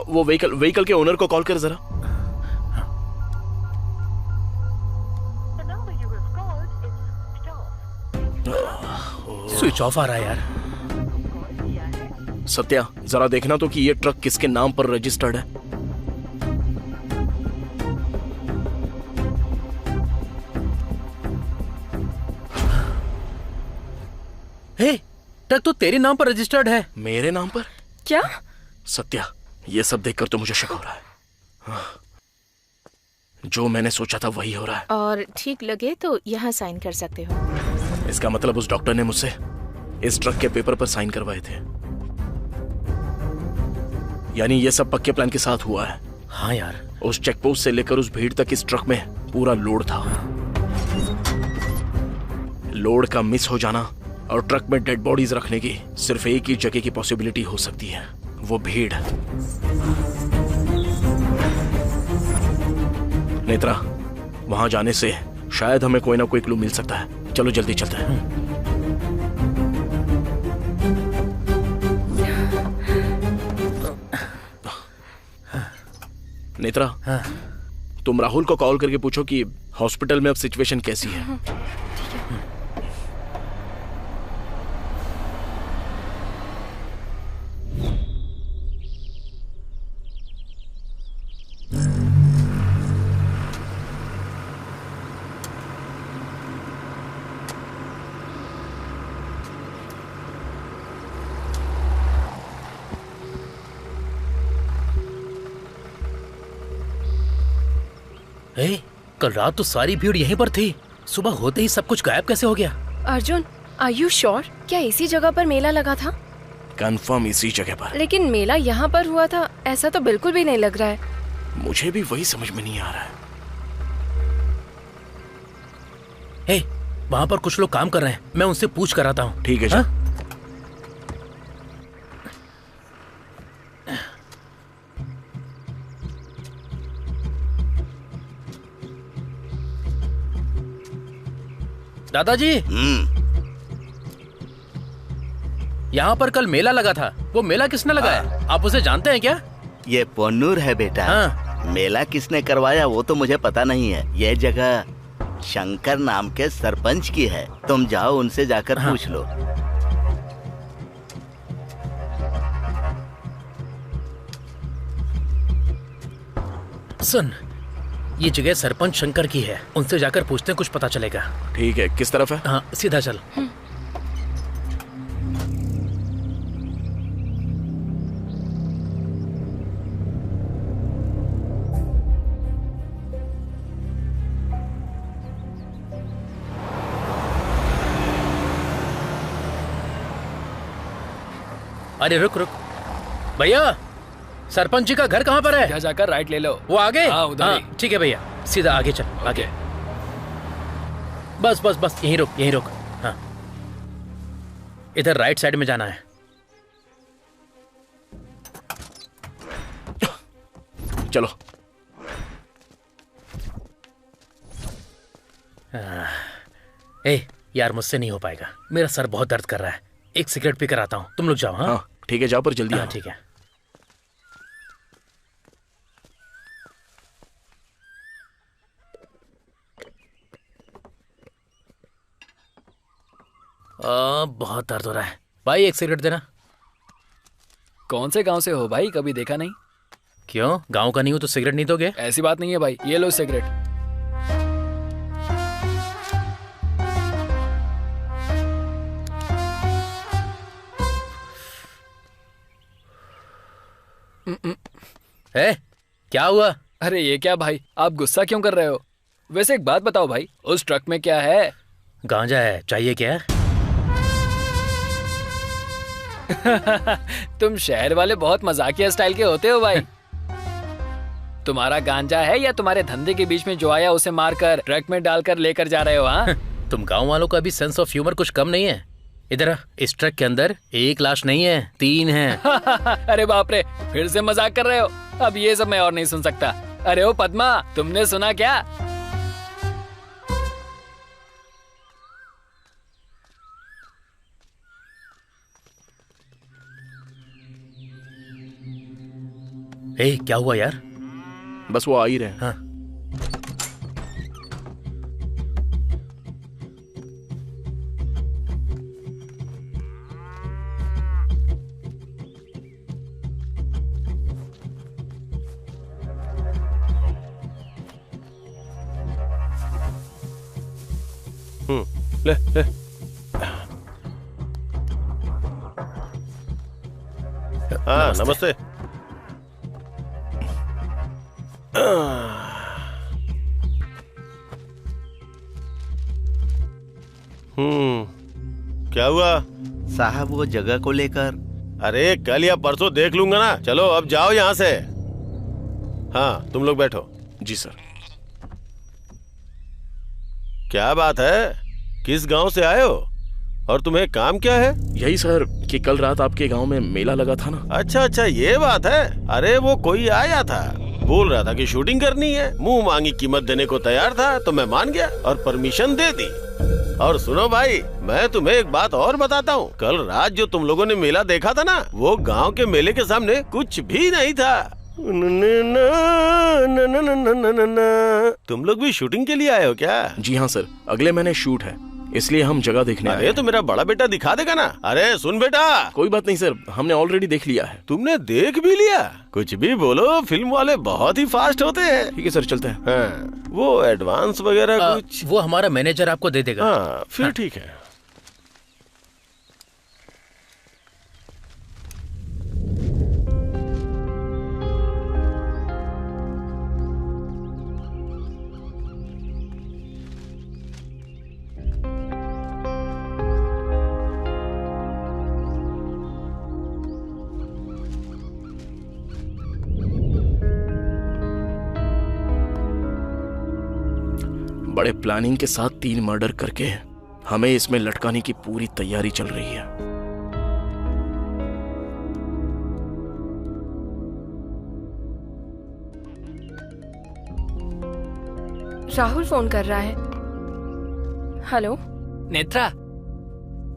वो व्हीकल के ओनर को कॉल कर जरा। स्विच ऑफ आ रहा है यार। सत्या, जरा देखना तो कि ये ट्रक किसके नाम पर रजिस्टर्ड है। हे, ट्रक तो तेरे नाम पर रजिस्टर्ड है। मेरे नाम पर? क्या? सत्या, ये सब देखकर तो मुझे शक हो रहा है। जो मैंने सोचा था वही हो रहा है। और ठीक लगे तो यहाँ साइन कर सकते हो। इसका मतलब उस डॉक्टर ने मुझसे इस ट्रक के पेपर पर साइन करवाए थे। यानी ये सब पक्के प्लान के साथ हुआ है। हाँ यार, उस चेकपोस्ट से लेकर उस भीड़ तक इस ट्रक में पूरा लोड था। लोड का मिस हो जाना और ट्रक में डेड बॉडीज रखने की सिर्फ एक ही जगह की पॉसिबिलिटी हो सकती है, वो भीड़। नेत्रा, वहां जाने से शायद हमें कोई ना कोई क्लू मिल सकता है। चलो जल्दी चलते हैं। नेत्रा, तुम राहुल को कॉल करके पूछो कि हॉस्पिटल में अब सिचुएशन कैसी है। कल रात तो सारी भीड़ यहीं पर थी। सुबह होते ही सब कुछ गायब कैसे हो गया? Arjun, are you sure? क्या इसी जगह पर मेला लगा था? कंफर्म इसी जगह पर। लेकिन मेला यहाँ पर हुआ था ऐसा तो बिल्कुल भी नहीं लग रहा है। मुझे भी वही समझ में नहीं आ रहा है। हे, वहाँ पर कुछ लोग काम कर रहे हैं, मैं उनसे पूछ कर आता हूँ। ठीक है जा। दादाजी, यहाँ पर कल मेला लगा था, वो मेला किसने लगाया? आप उसे जानते हैं क्या? ये पोन्नूर है बेटा। मेला किसने करवाया वो तो मुझे पता नहीं है। ये जगह शंकर नाम के सरपंच की है, तुम जाओ उनसे जाकर पूछ लो। सुन, ये जगह सरपंच शंकर की है, उनसे जाकर पूछते हैं, कुछ पता चलेगा। ठीक है, किस तरफ है? हाँ, सीधा चल। अरे रुक रुक भैया, सरपंच जी का घर कहाँ पर है? यहाँ जाकर राइट ले लो। वो आगे? हाँ, उधर ही। ठीक है भैया, सीधा आगे चल। आगे बस बस बस, यहीं रुक, यहीं रुक। हाँ, इधर राइट साइड में जाना है। चलो। ए यार, मुझसे नहीं हो पाएगा, मेरा सर बहुत दर्द कर रहा है। एक सिगरेट पी कर आता हूँ, तुम लोग जाओ। हाँ ठीक है, जाओ पर जल्दी। हाँ ठीक है। बहुत दर्द हो रहा है भाई, एक सिगरेट देना। कौन से गांव से हो भाई? कभी देखा नहीं। क्यों, गांव का नहीं हो तो सिगरेट नहीं दोगे? ऐसी बात नहीं है भाई, ये लो सिगरेट। क्या हुआ? अरे ये क्या भाई, आप गुस्सा क्यों कर रहे हो? वैसे एक बात बताओ भाई, उस ट्रक में क्या है? गांजा है, चाहिए क्या? तुम शहर वाले बहुत मजाकिया स्टाइल के होते हो भाई। तुम्हारा गांजा है या तुम्हारे धंधे के बीच में जो आया उसे मारकर ट्रक में डालकर लेकर जा रहे हो? हाँ तुम गांव वालों का भी सेंस ऑफ ह्यूमर कुछ कम नहीं है। इधर इस ट्रक के अंदर एक लाश नहीं है, 3 हैं। अरे बाप रे, फिर से मजाक कर रहे हो? अब ये सब मैं और नहीं सुन सकता। अरे ओ पद्मा, तुमने सुना क्या? क्या हुआ यार? बस वो आ ही रहे हैं। हाँ। ले ले। हाँ नमस्ते। क्या हुआ साहब? वो जगह को लेकर। अरे कल या परसों देख लूंगा ना, चलो अब जाओ यहाँ से। हाँ तुम लोग बैठो। जी सर। क्या बात है, किस गांव से आए हो और तुम्हें काम क्या है? यही सर कि कल रात आपके गांव में मेला लगा था ना। अच्छा अच्छा, ये बात है। अरे वो कोई आया था, बोल रहा था कि शूटिंग करनी है, मुंह मांगी कीमत देने को तैयार था, तो मैं मान गया और परमिशन दे दी। और सुनो भाई, मैं तुम्हें एक बात और बताता हूँ। कल रात जो तुम लोगों ने मेला देखा था ना, वो गांव के मेले के सामने कुछ भी नहीं था। तुम लोग भी शूटिंग के लिए आए हो क्या? जी हाँ सर, अगले महीने शूट है, इसलिए हम जगह देखने आए। अरे तो मेरा बड़ा बेटा दिखा देगा ना। अरे सुन बेटा। कोई बात नहीं सर, हमने ऑलरेडी देख लिया है। तुमने देख भी लिया? कुछ भी बोलो, फिल्म वाले बहुत ही फास्ट होते हैं। ठीक है सर, चलते हैं। हाँ, वो एडवांस वगैरह कुछ? वो हमारा मैनेजर आपको दे देगा। हाँ फिर ठीक है। बड़े प्लानिंग के साथ 3 मर्डर करके हमें इसमें लटकाने की पूरी तैयारी चल रही है। राहुल फोन कर रहा है। हेलो नेत्रा,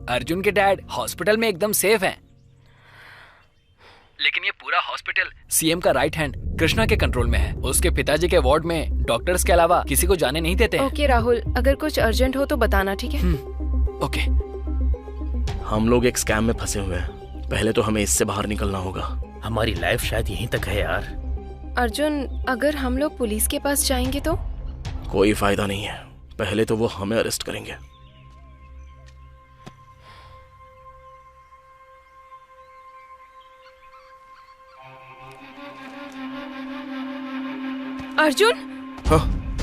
अर्जुन के डैड हॉस्पिटल में एकदम सेफ हैं। लेकिन ये पूरा हॉस्पिटल सीएम का राइट हैंड कृष्णा के कंट्रोल में है। उसके पिताजी के वार्ड में डॉक्टर्स के अलावा किसी को जाने नहीं देते हैं। ओके राहुल, अगर कुछ अर्जेंट हो तो बताना, ठीक है? ओके। हम लोग एक स्कैम में फंसे हुए हैं। पहले तो हमें इससे बाहर निकलना होगा। हमारी लाइफ शायद यहीं तक है यार। अर्जुन, अगर हम लोग पुलिस के पास जाएंगे तो? कोई फायदा नहीं है। पहले तो वो हमें अरेस्ट करेंगे। अर्जुन, हाँ?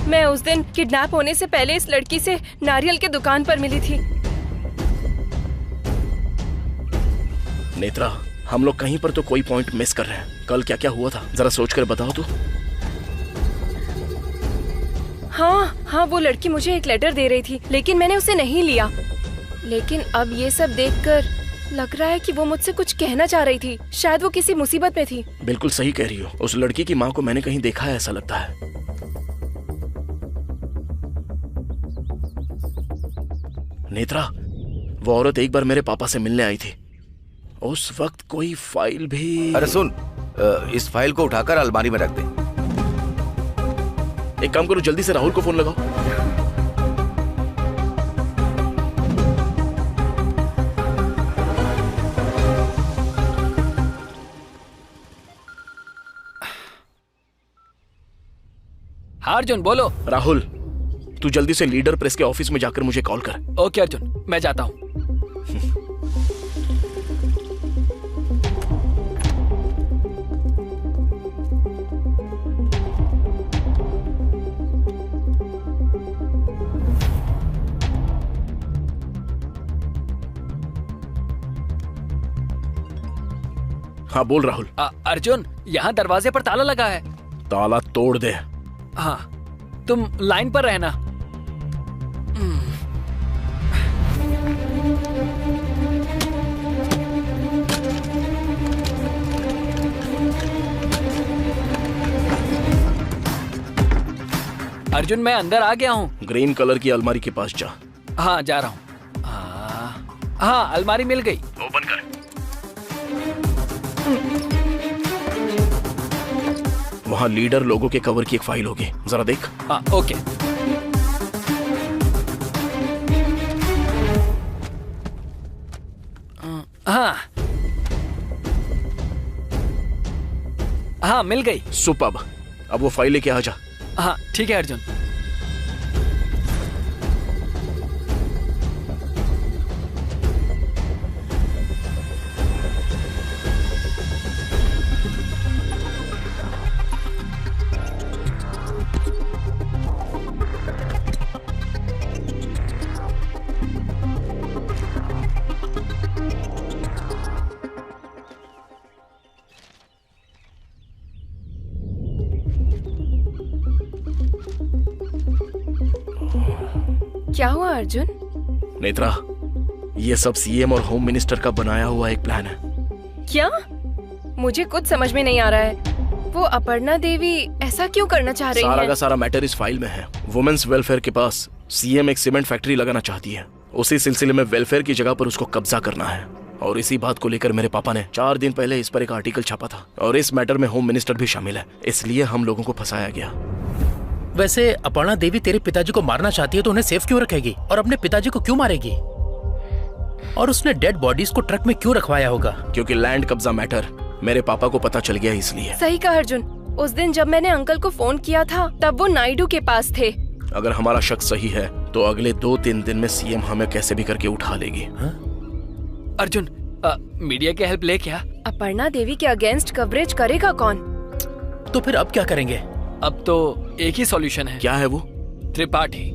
मैं उस दिन किडनैप होने से पहले इस लड़की से नारियल के दुकान पर मिली थी। नेत्रा, हम लोग कहीं पर तो कोई पॉइंट मिस कर रहे हैं। कल क्या क्या हुआ था जरा सोच कर बताओ तो। हाँ, वो लड़की मुझे एक लेटर दे रही थी, लेकिन मैंने उसे नहीं लिया। लेकिन अब ये सब देखकर लग रहा है कि वो मुझसे कुछ कहना चाह रही थी। शायद वो किसी मुसीबत में थी। बिल्कुल सही कह रही हो। उस लड़की की माँ को मैंने कहीं देखा है, ऐसा लगता है। नेत्रा, वो औरत एक बार मेरे पापा से मिलने आई थी। उस वक्त कोई फाइल भी। अरे सुन, इस फाइल को उठाकर अलमारी में रख दे। एक काम करो, जल्दी से राहुल को फोन लगाओ। हाँ अर्जुन, बोलो। राहुल, तू जल्दी से लीडर प्रेस के ऑफिस में जाकर मुझे कॉल कर। ओके अर्जुन, मैं जाता हूँ। हाँ बोल राहुल। अर्जुन, यहाँ दरवाजे पर ताला लगा है। ताला तोड़ दे। हाँ, तुम लाइन पर रहना। अर्जुन, मैं अंदर आ गया हूँ। ग्रीन कलर की अलमारी के पास जा। हाँ, जा रहा हूँ। हाँ, अलमारी मिल गई। ओपन कर। वहाँ लीडर लोगों के कवर की एक फाइल होगी, जरा देख। हाँ, ओके। हाँ हाँ, मिल गई। सुपर्ब। अब वो फाइल लेके आ जा। हाँ ठीक है अर्जुन। क्या हुआ अर्जुन? नेत्रा, ये सब सीएम और होम मिनिस्टर का बनाया हुआ एक प्लान है। क्या? मुझे कुछ समझ में नहीं आ रहा है। वो अपर्णा देवी ऐसा क्यों करना चाह रही है? सारा का सारा मैटर इस फाइल में है। वुमेन्स वेलफेयर के पास सीएम एक सीमेंट फैक्ट्री लगाना चाहती है। उसी सिलसिले में वेलफेयर की जगह पर उसको कब्जा करना है। और इसी बात को लेकर मेरे पापा ने 4 दिन पहले इस पर एक आर्टिकल छापा था। और इस मैटर में होम मिनिस्टर भी शामिल है, इसलिए हम लोगों को फंसाया गया। वैसे अपर्णा देवी तेरे पिताजी को मारना चाहती है तो उन्हें सेफ क्यों रखेगी और अपने पिताजी को क्यों मारेगी? और उसने डेड बॉडीज को ट्रक में क्यों रखवाया होगा? क्योंकि लैंड कब्जा मैटर मेरे पापा को पता चल गया, इसलिए। सही कहा अर्जुन। उस दिन जब मैंने अंकल को फोन किया था तब वो नायडू के पास थे। अगर हमारा शक सही है तो अगले 2-3 दिन में सीएम हमें कैसे भी करके उठा लेगी। अर्जुन, मीडिया की हेल्प ले क्या? अपर्णा देवी के अगेंस्ट कवरेज करेगा कौन? तो फिर अब क्या करेंगे? अब तो एक ही सॉल्यूशन है। क्या है वो? त्रिपाठी।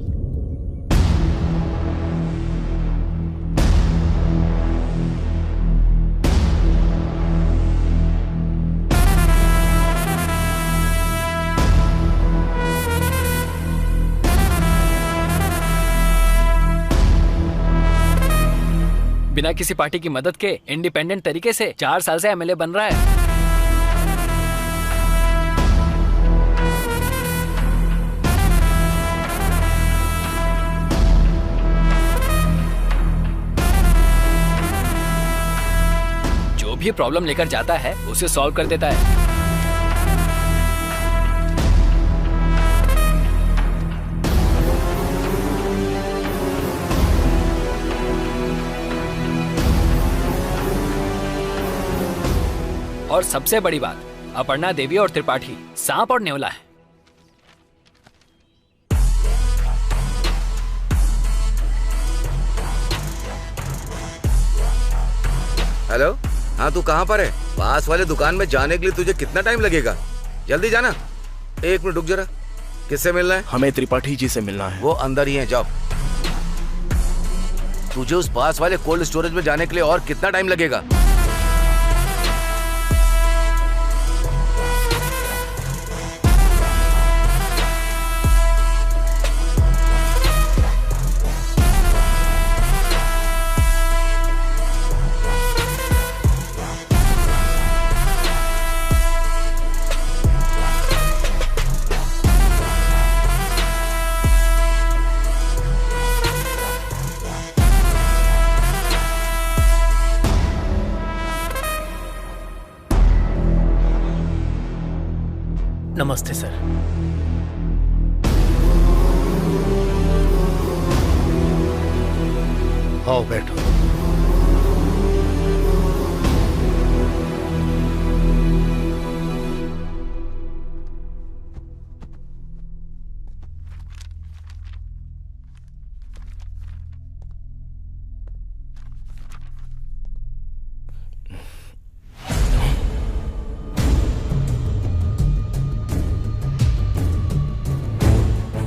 बिना किसी पार्टी की मदद के इंडिपेंडेंट तरीके से 4 साल से एमएलए बन रहा है। जो भी प्रॉब्लम लेकर जाता है उसे सॉल्व कर देता है। और सबसे बड़ी बात, अपर्णा देवी और त्रिपाठी सांप और नेवला है। हेलो, हाँ तू कहाँ पर है? पास वाले दुकान में जाने के लिए तुझे कितना टाइम लगेगा? जल्दी जाना। 1 मिनट रुक जरा। किससे मिलना है? हमें त्रिपाठी जी से मिलना है। वो अंदर ही हैं, जाओ। तुझे उस पास वाले कोल्ड स्टोरेज में जाने के लिए और कितना टाइम लगेगा? नमस्ते सर। आओ बैठो।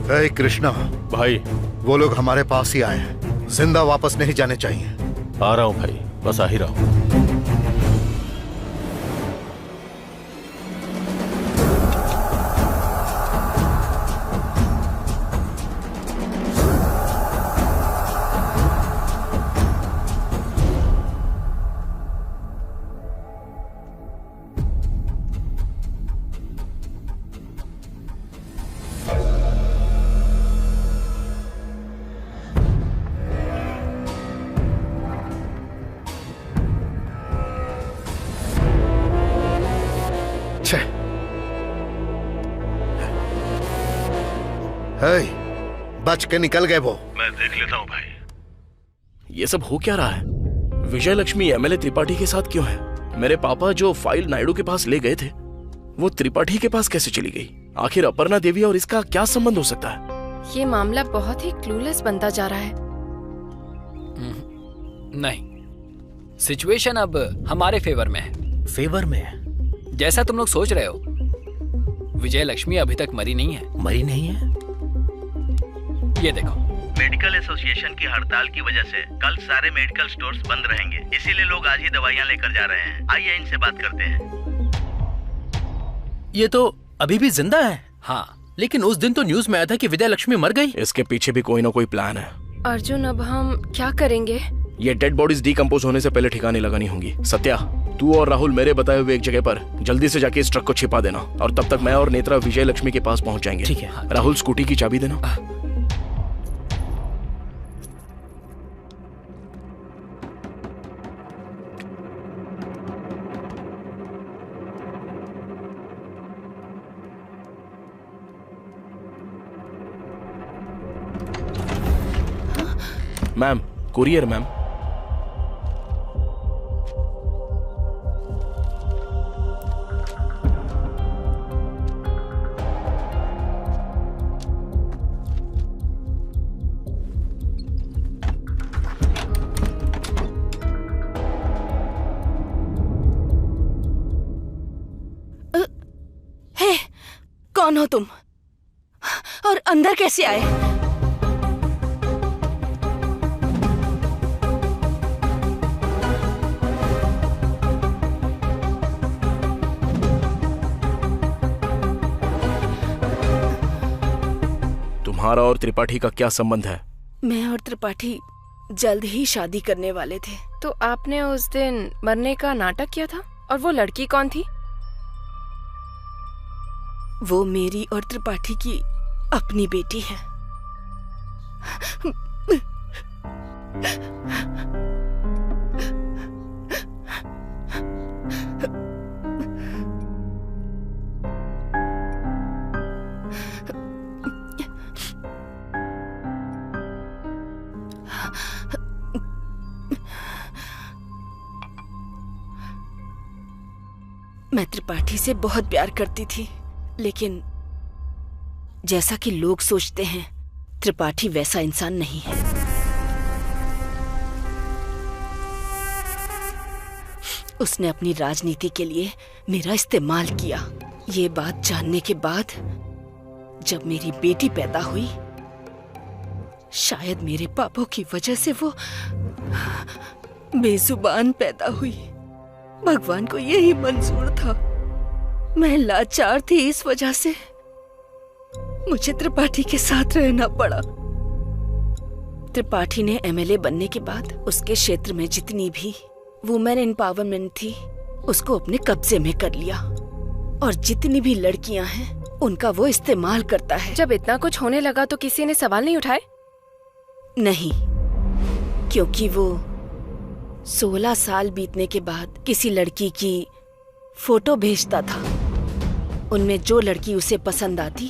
हे कृष्णा भाई, वो लोग हमारे पास ही आए हैं, जिंदा वापस नहीं जाने चाहिए। आ रहा हूँ भाई, बस आ ही रहा हूँ। बच के निकल गए वो। मैं देख लेता हूँ भाई। ये सब हो क्या रहा है? विजय लक्ष्मी एमएलए त्रिपाठी के साथ क्यों है? मेरे पापा जो फाइल नायडू के पास ले गए थे वो त्रिपाठी के पास कैसे चली गई? आखिर अपर्णा देवी और इसका क्या संबंध हो सकता है? ये मामला बहुत ही क्लूलेस बनता जा रहा है। नहीं, सिचुएशन अब हमारे फेवर में है। फेवर में है? जैसा तुम लोग सोच रहे हो, विजय लक्ष्मी अभी तक मरी नहीं है। मरी नहीं है? ये देखो, मेडिकल एसोसिएशन की हड़ताल की वजह से कल सारे मेडिकल स्टोर्स बंद रहेंगे, इसीलिए लोग आज ही दवाइयाँ लेकर जा रहे हैं। आइए इनसे बात करते हैं। ये तो अभी भी जिंदा है। हाँ, लेकिन उस दिन तो न्यूज में आया था कि विजय लक्ष्मी मर गई। इसके पीछे भी कोई ना कोई प्लान है। अर्जुन, अब हम क्या करेंगे? ये डेड बॉडीज डिकम्पोज होने से पहले ठिकाने लगानी होंगी। सत्या, तू और राहुल मेरे बताए हुए एक जगह पर जल्दी से जाके इस ट्रक को छिपा देना, और तब तक मैं और नेत्रा विजय लक्ष्मी के पास पहुंच जाएंगे। ठीक है। राहुल, स्कूटी की चाबी देना। Ma'am, courier ma'am. हे, कौन हो तुम? और अंदर कैसे आए? तुम्हारा और त्रिपाठी का क्या संबंध है? मैं और त्रिपाठी जल्द ही शादी करने वाले थे। तो आपने उस दिन मरने का नाटक किया था? और वो लड़की कौन थी? वो मेरी और त्रिपाठी की अपनी बेटी है। मैं त्रिपाठी से बहुत प्यार करती थी, लेकिन जैसा कि लोग सोचते हैं, त्रिपाठी वैसा इंसान नहीं है। उसने अपनी राजनीति के लिए मेरा इस्तेमाल किया। ये बात जानने के बाद जब मेरी बेटी पैदा हुई, शायद मेरे पापों की वजह से वो बेजुबान पैदा हुई। भगवान को यही मंजूर था। मैं लाचार थी, इस वजह से मुझे त्रिपाठी के साथ रहना पड़ा। त्रिपाठी ने एमएलए बनने के बाद उसके क्षेत्र में जितनी भी वुमेन एम्पावरमेंट थी, उसको अपने कब्जे में कर लिया। और जितनी भी लड़कियां हैं, उनका वो इस्तेमाल करता है। जब इतना कुछ होने लगा तो किसी ने सवाल नहीं उठाए? नहीं, क्योंकि वो 16 साल बीतने के बाद किसी लड़की की फोटो भेजता था। उनमें जो लड़की उसे पसंद आती,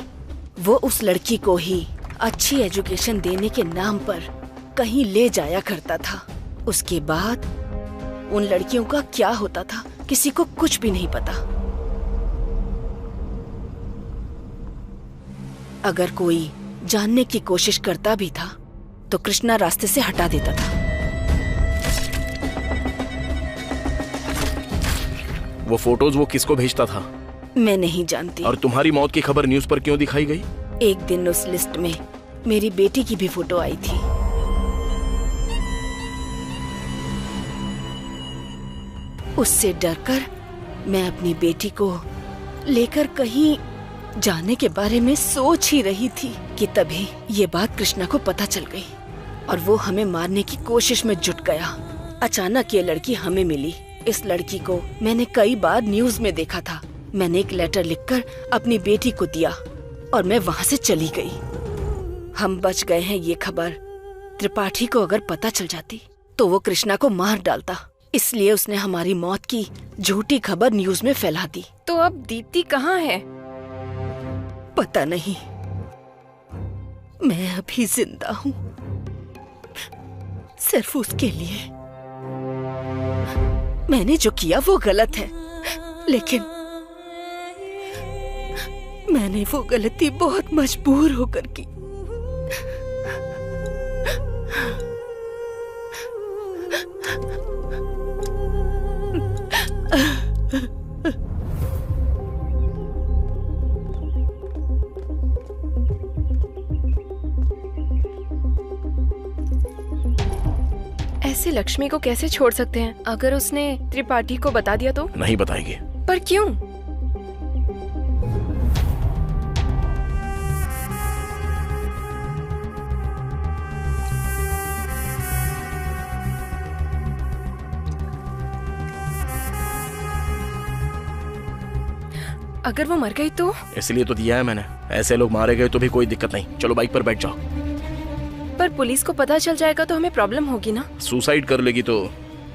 वो उस लड़की को ही अच्छी एजुकेशन देने के नाम पर कहीं ले जाया करता था। उसके बाद उन लड़कियों का क्या होता था, किसी को कुछ भी नहीं पता। अगर कोई जानने की कोशिश करता भी था, तो कृष्णा रास्ते से हटा देता था। वो फोटोज वो किसको भेजता था? मैं नहीं जानती। और तुम्हारी मौत की खबर न्यूज़ पर क्यों दिखाई गई? एक दिन उस लिस्ट में मेरी बेटी की भी फोटो आई थी। उससे डरकर मैं अपनी बेटी को लेकर कहीं जाने के बारे में सोच ही रही थी कि तभी ये बात कृष्णा को पता चल गई और वो हमें मारने की कोशिश में जुट गया। अचानक ये लड़की हमें मिली। इस लड़की को मैंने कई बार न्यूज़ में देखा था। मैंने एक लेटर लिखकर अपनी बेटी को दिया और मैं वहाँ से चली गई। हम बच गए हैं ये खबर त्रिपाठी को अगर पता चल जाती तो वो कृष्णा को मार डालता। इसलिए उसने हमारी मौत की झूठी खबर न्यूज़ में फैला दी। तो अब दीप्ति कहाँ है? पता नहीं। मैं अभी जिंदा हूँ सिर्फ उसके लिए। मैंने जो किया वो गलत है, लेकिन मैंने वो गलती बहुत मजबूर होकर की। ऐसे लक्ष्मी को कैसे छोड़ सकते हैं? अगर उसने त्रिपाठी को बता दिया तो? नहीं बताएगी। पर क्यों? अगर वो मर गई तो? इसलिए तो दिया है मैंने। ऐसे लोग मारे गए तो भी कोई दिक्कत नहीं। चलो बाइक पर बैठ जाओ। पर पुलिस को पता चल जाएगा तो हमें प्रॉब्लम होगी ना? सुसाइड कर लेगी तो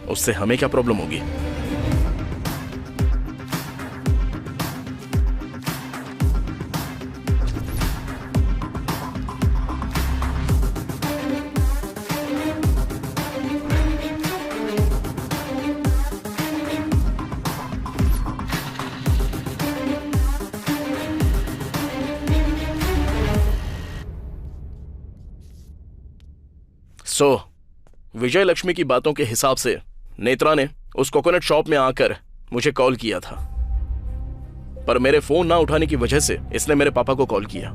उससे हमें क्या प्रॉब्लम होगी? विजय लक्ष्मी की बातों के हिसाब से नेत्रा ने उस कोकोनट शॉप में आकर मुझे कॉल किया था, पर मेरे फोन ना उठाने की वजह से इसने मेरे पापा को कॉल किया।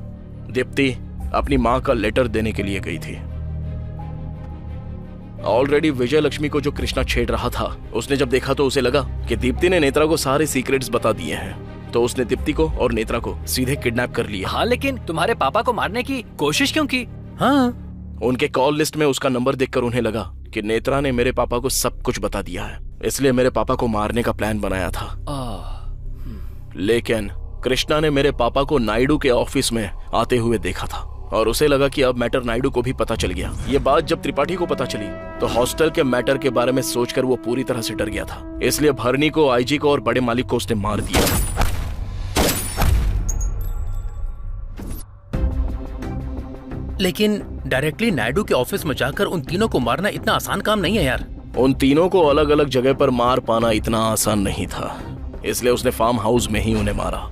दीप्ति अपनी मां का लेटर देने के लिए गई थी। ऑलरेडी विजय लक्ष्मी को जो कृष्णा छेड़ रहा था, उसने जब देखा तो उसे लगा कि दीप्ति ने नेत्रा को सारे सीक्रेट्स बता दिए हैं, तो उसने दीप्ति को और नेत्रा को सीधे किडनैप कर लिया। हाँ, लेकिन तुम्हारे पापा को मारने की कोशिश क्यों की? हाँ, उनके कॉल लिस्ट में उसका नंबर देखकर उन्हें लगा कि नेत्रा ने मेरे पापा को सब कुछ बता दिया है, इसलिए मेरे पापा को मारने का प्लान बनाया था। लेकिन कृष्णा ने मेरे पापा को नायडू के ऑफिस में आते हुए देखा था और उसे लगा कि अब मैटर नायडू को भी पता चल गया। ये बात जब त्रिपाठी को पता चली तो हॉस्टल के मैटर के बारे में सोचकर वो पूरी तरह से डर गया था, इसलिए भरनी को, आईजी को और बड़े मालिक को उसने मार दिया। लेकिन डायरेक्टली नायडू के ऑफिस में जाकर उन तीनों को मारना इतना आसान काम नहीं है यार। उन तीनों को अलग अलग जगह पर मार पाना इतना आसान नहीं था, इसलिए उसने फार्म हाउस में ही उन्हें मारा।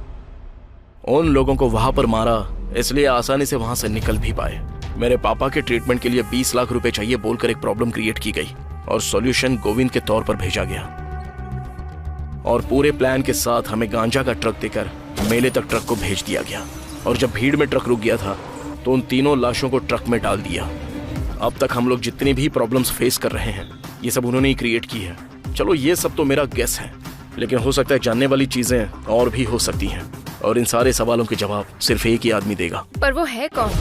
उन लोगों को वहां पर मारा इसलिए आसानी से वहां से निकल भी पाए। मेरे पापा के ट्रीटमेंट के लिए 20 लाख रुपए चाहिए बोलकर एक प्रॉब्लम क्रिएट की गई और सॉल्यूशन गोविंद के तौर पर भेजा गया और पूरे प्लान के साथ हमें गांजा का ट्रक देकर मेले तक ट्रक को भेज दिया गया। और जब भीड़ में ट्रक रुक गया था तो उन तीनों लाशों को ट्रक में डाल दिया। अब तक हम लोग जितनी भी प्रॉब्लम्स फेस कर रहे हैं ये सब उन्होंने ही क्रिएट की है। चलो ये सब तो मेरा गेस है, लेकिन हो सकता है जानने वाली चीजें और भी हो सकती हैं और इन सारे सवालों के जवाब सिर्फ एक ही आदमी देगा। पर वो है कौन?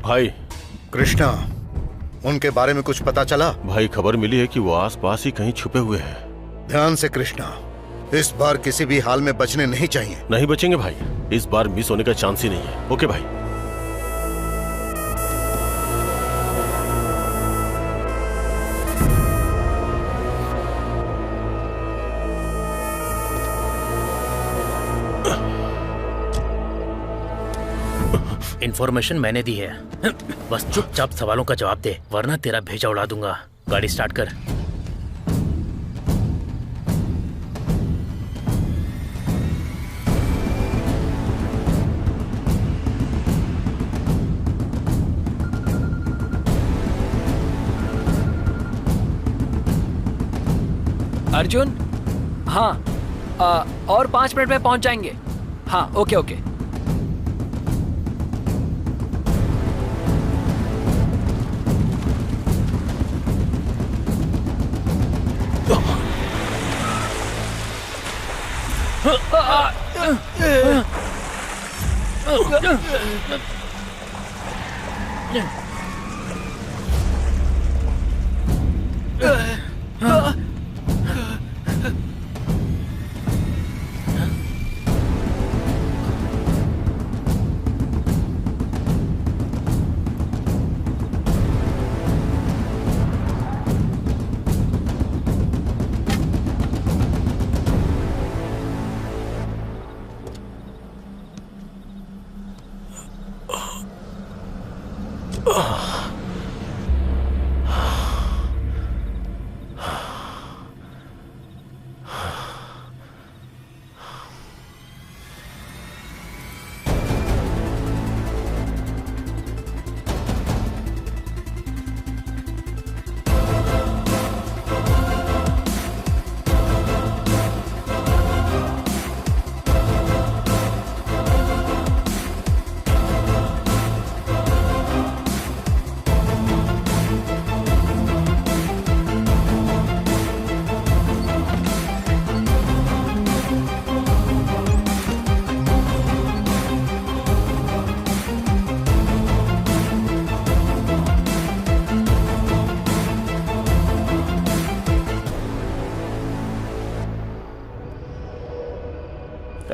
भाई कृष्णा, उनके बारे में कुछ पता चला? भाई खबर मिली है कि वो आसपास ही कहीं छुपे हुए हैं। ध्यान से कृष्णा, इस बार किसी भी हाल में बचने नहीं चाहिए। नहीं बचेंगे भाई, इस बार मिस होने का चांस ही नहीं है। ओके भाई। इन्फॉर्मेशन मैंने दी है, बस चुपचाप सवालों का जवाब दे वरना तेरा भेजा उड़ा दूंगा। गाड़ी स्टार्ट कर। अर्जुन, हाँ और 5 मिनट में पहुंच जाएंगे। हाँ ओके ओके।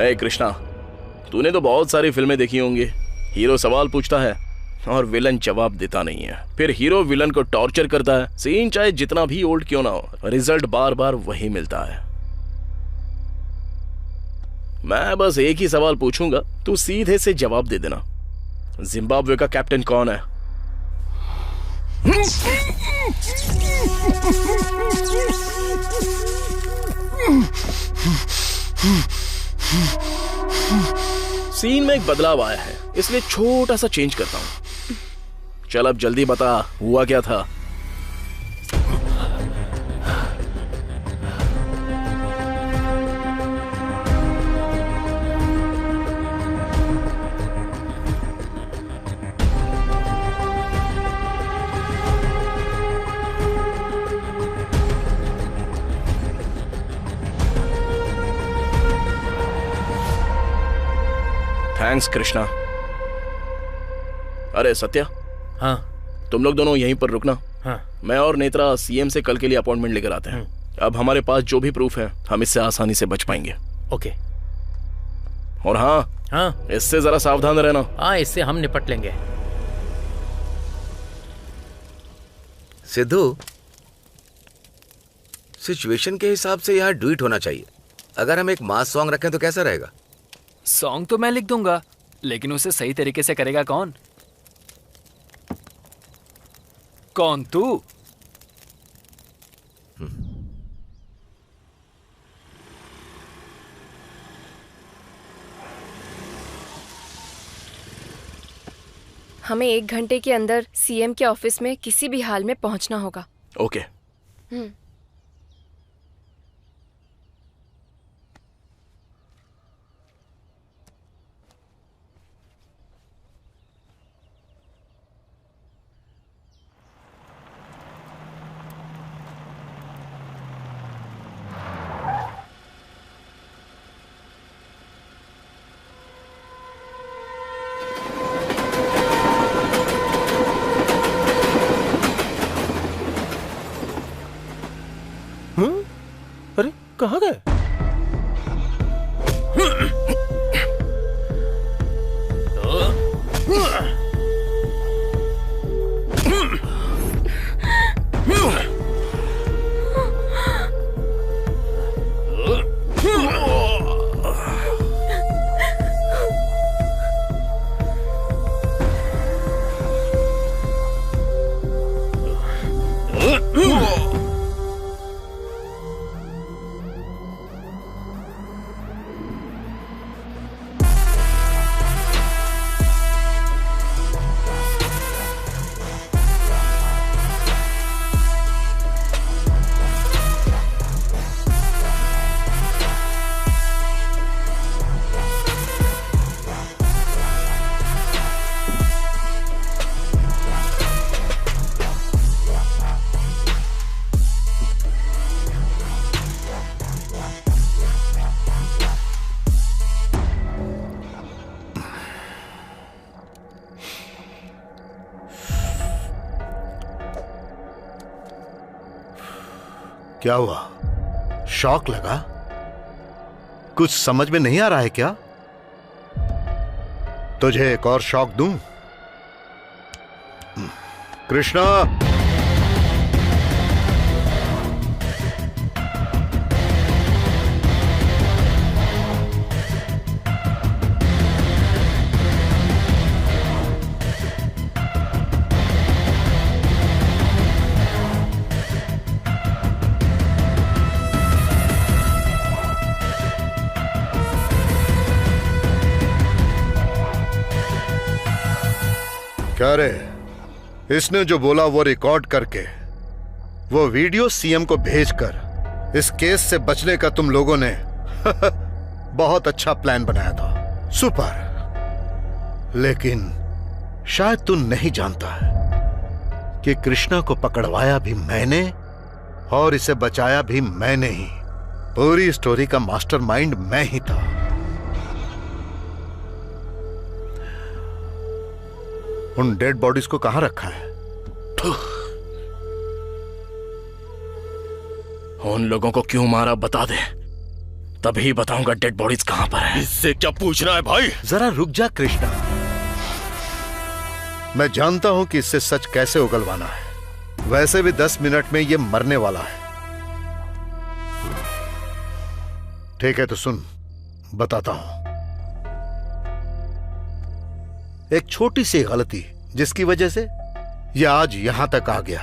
ए कृष्णा, तूने तो बहुत सारी फिल्में देखी होंगी। हीरो सवाल पूछता है और विलन जवाब देता नहीं है, फिर हीरो विलन को टॉर्चर करता है। सीन चाहे जितना भी ओल्ड क्यों ना हो, रिजल्ट बार बार वही मिलता है। मैं बस एक ही सवाल पूछूंगा, तू सीधे से जवाब दे देना। जिम्बाब्वे का कैप्टन कौन है? सीन में एक बदलाव आया है, इसलिए छोटा सा चेंज करता हूं। चल अब जल्दी बता, हुआ क्या था? थैंक्स कृष्णा। अरे सत्या, हाँ तुम लोग दोनों यहीं पर रुकना। हाँ। मैं और नेत्रा सीएम से कल के लिए अपॉइंटमेंट लेकर आते हैं। अब हमारे पास जो भी प्रूफ है हम इससे आसानी से बच पाएंगे। ओके। और हाँ हाँ, इससे जरा सावधान रहना। हाँ, इससे हम निपट लेंगे। सिद्धू, सिचुएशन के हिसाब से यहाँ डुइट होना चाहिए। अगर हम एक मास सॉन्ग रखें तो कैसा रहेगा? सॉन्ग तो मैं लिख दूंगा, लेकिन उसे सही तरीके से करेगा कौन? कौन, तू? हमें 1 घंटे के अंदर सीएम के ऑफिस में किसी भी हाल में पहुंचना होगा। ओके। अरे कहाँ गए? क्या हुआ? शॉक लगा? कुछ समझ में नहीं आ रहा है क्या? तुझे एक और शॉक दूं? कृष्णा, क्या रे? इसने जो बोला वो रिकॉर्ड करके वो वीडियो सीएम को भेजकर इस केस से बचने का तुम लोगों ने बहुत अच्छा प्लान बनाया था। सुपर। लेकिन शायद तू नहीं जानता है कि कृष्णा को पकड़वाया भी मैंने और इसे बचाया भी मैंने ही। पूरी स्टोरी का मास्टरमाइंड मैं ही था। उन डेड बॉडीज को कहां रखा है? उन लोगों को क्यों मारा बता दे, तभी बताऊंगा डेड बॉडीज कहां पर है। इससे क्या पूछना है भाई? जरा रुक जा कृष्णा, मैं जानता हूं कि इससे सच कैसे उगलवाना है। वैसे भी 10 मिनट में ये मरने वाला है। ठीक है तो सुन, बताता हूं। एक छोटी सी गलती जिसकी वजह से यह आज यहां तक आ गया।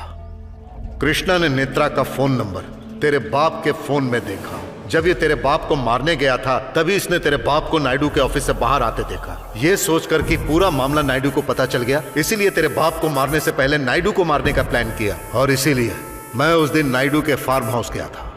कृष्णा ने नेत्रा का फोन नंबर तेरे बाप के फोन में देखा। जब ये तेरे बाप को मारने गया था तभी इसने तेरे बाप को नायडू के ऑफिस से बाहर आते देखा। ये सोचकर कि पूरा मामला नायडू को पता चल गया, इसीलिए तेरे बाप को मारने से पहले नायडू को मारने का प्लान किया। और इसीलिए मैं उस दिन नायडू के फार्म हाउस गया था।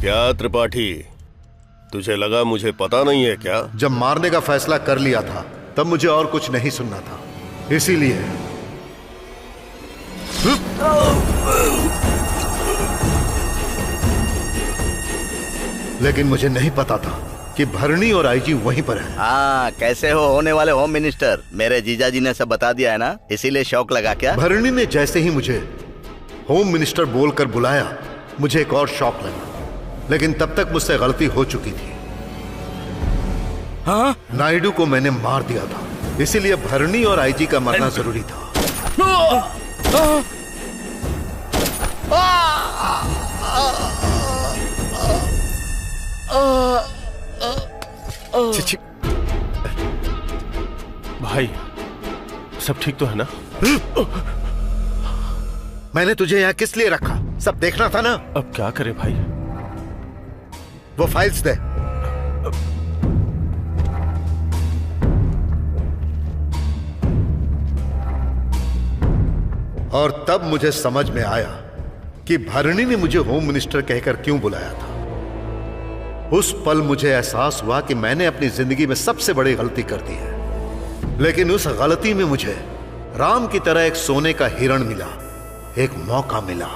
क्या त्रिपाठी, तुझे लगा मुझे पता नहीं है क्या? जब मारने का फैसला कर लिया था तब मुझे और कुछ नहीं सुनना था, इसीलिए लेकिन मुझे नहीं पता था कि भरणी और आईजी वहीं पर है। हाँ, कैसे हो होने वाले होम मिनिस्टर? मेरे जीजा जी ने सब बता दिया है ना, इसीलिए शौक लगा क्या? भरणी ने जैसे ही मुझे होम मिनिस्टर बोलकर बुलाया, मुझे एक और शौक लगा, लेकिन तब तक मुझसे गलती हो चुकी थी। हाँ? नायडू को मैंने मार दिया था, इसीलिए भरणी और आईजी का मरना जरूरी था। भाई, सब ठीक तो है ना? मैंने तुझे यहाँ किस लिए रखा? सब देखना था ना। अब क्या करे भाई? वो फाइल्स दे। और तब मुझे समझ में आया कि भरणी ने मुझे होम मिनिस्टर कहकर क्यों बुलाया था। उस पल मुझे एहसास हुआ कि मैंने अपनी जिंदगी में सबसे बड़ी गलती कर दी है, लेकिन उस गलती में मुझे राम की तरह एक सोने का हिरण मिला, एक मौका मिला,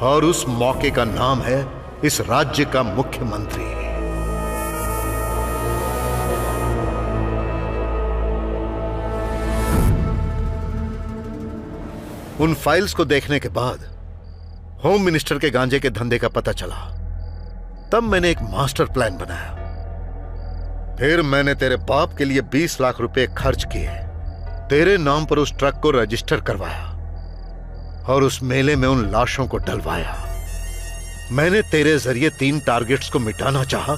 और उस मौके का नाम है इस राज्य का मुख्यमंत्री। उन फाइल्स को देखने के बाद होम मिनिस्टर के गांजे के धंधे का पता चला। तब मैंने एक मास्टर प्लान बनाया। फिर मैंने तेरे बाप के लिए 20 लाख रुपए खर्च किए, तेरे नाम पर उस ट्रक को रजिस्टर करवाया और उस मेले में उन लाशों को डलवाया। मैंने तेरे जरिए 3 टारगेट्स को मिटाना चाहा,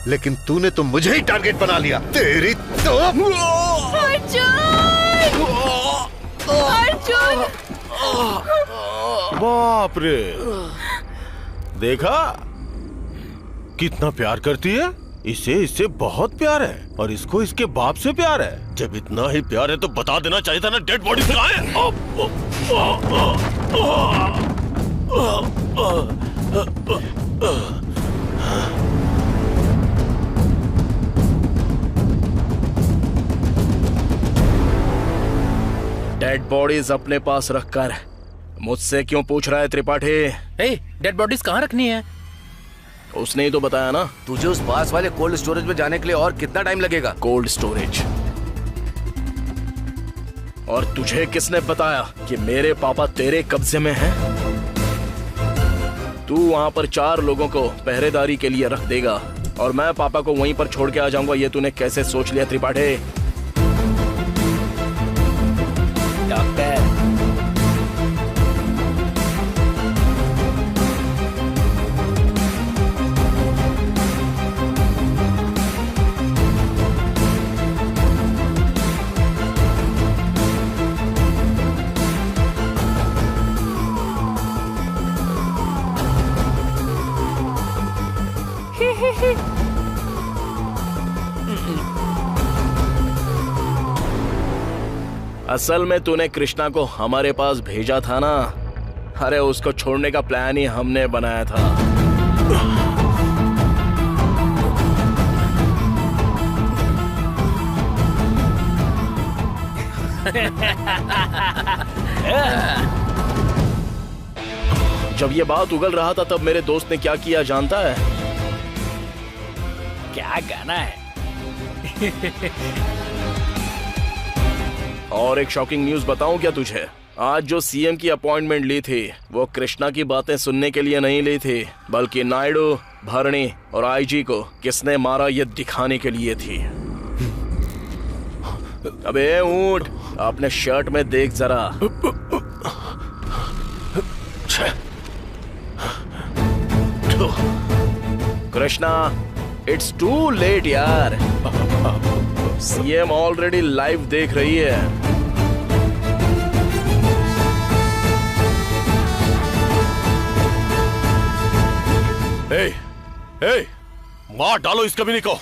लेकिन तूने तो मुझे ही टारगेट बना लिया। तेरी तो अर्जुन! बाप रे, देखा कितना प्यार करती है। इससे बहुत प्यार है, और इसको इसके बाप से प्यार है। जब इतना ही प्यार है तो बता देना चाहिए था ना, डेड बॉडी से कहाँ है? डेड बॉडीज अपने पास रखकर मुझसे क्यों पूछ रहा है त्रिपाठी? डेड बॉडीज कहाँ रखनी है? उसने ही तो बताया ना। तुझे उस पास वाले कोल्ड स्टोरेज में जाने के लिए और कितना टाइम लगेगा? Cold storage? और तुझे किसने बताया कि मेरे पापा तेरे कब्जे में हैं? तू वहां पर 4 लोगों को पहरेदारी के लिए रख देगा और मैं पापा को वहीं पर छोड़ के आ जाऊंगा। ये तूने कैसे सोच लिया त्रिपाठी? डॉक्टर, असल में तूने कृष्णा को हमारे पास भेजा था ना। अरे उसको छोड़ने का प्लान ही हमने बनाया था। जब ये बात उगल रहा था तब मेरे दोस्त ने क्या किया जानता है? क्या गाना है? और एक शॉकिंग न्यूज बताऊं क्या तुझे? आज जो सीएम की अपॉइंटमेंट ली थी वो कृष्णा की बातें सुनने के लिए नहीं ली थी, बल्कि नायडू, भरणी और आईजी को किसने मारा ये दिखाने के लिए थी। अबे ऊंट, अपने शर्ट में देख जरा। कृष्णा, इट्स टू लेट यार। सीएम ऑलरेडी लाइव देख रही है। ए, मार डालो इस कमीने को।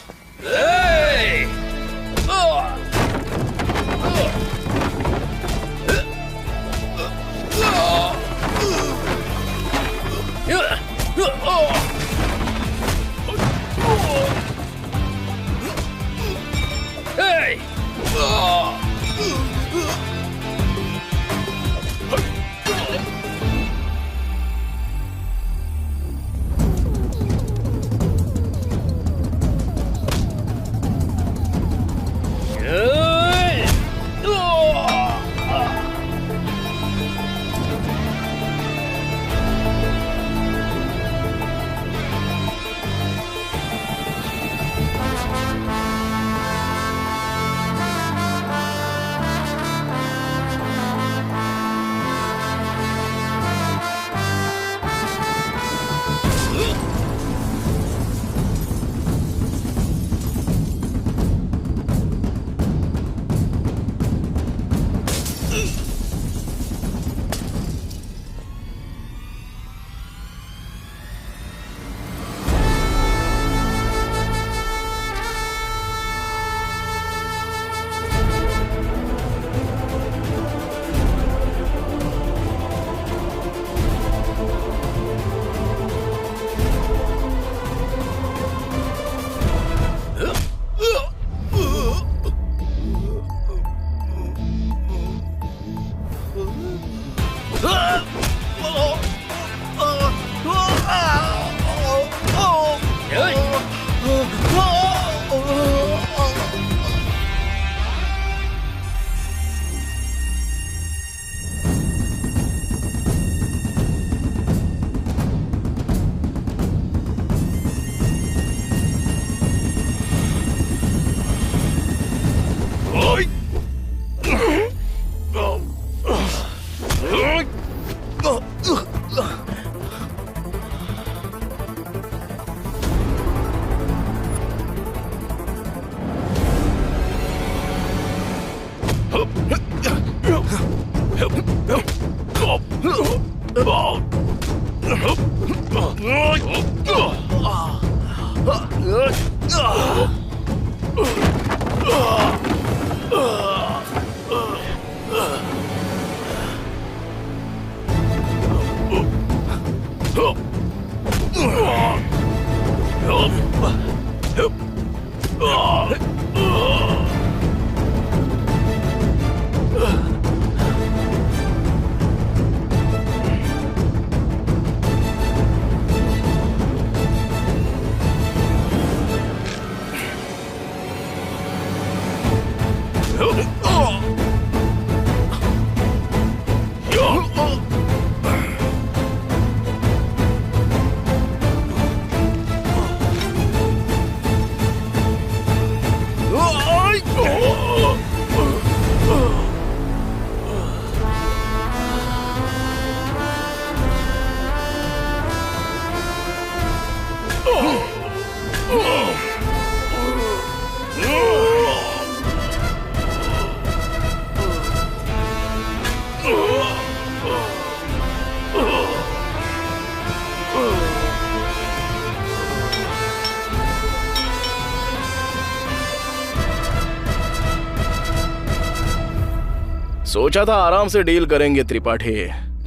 सोचा था आराम से डील करेंगे त्रिपाठी,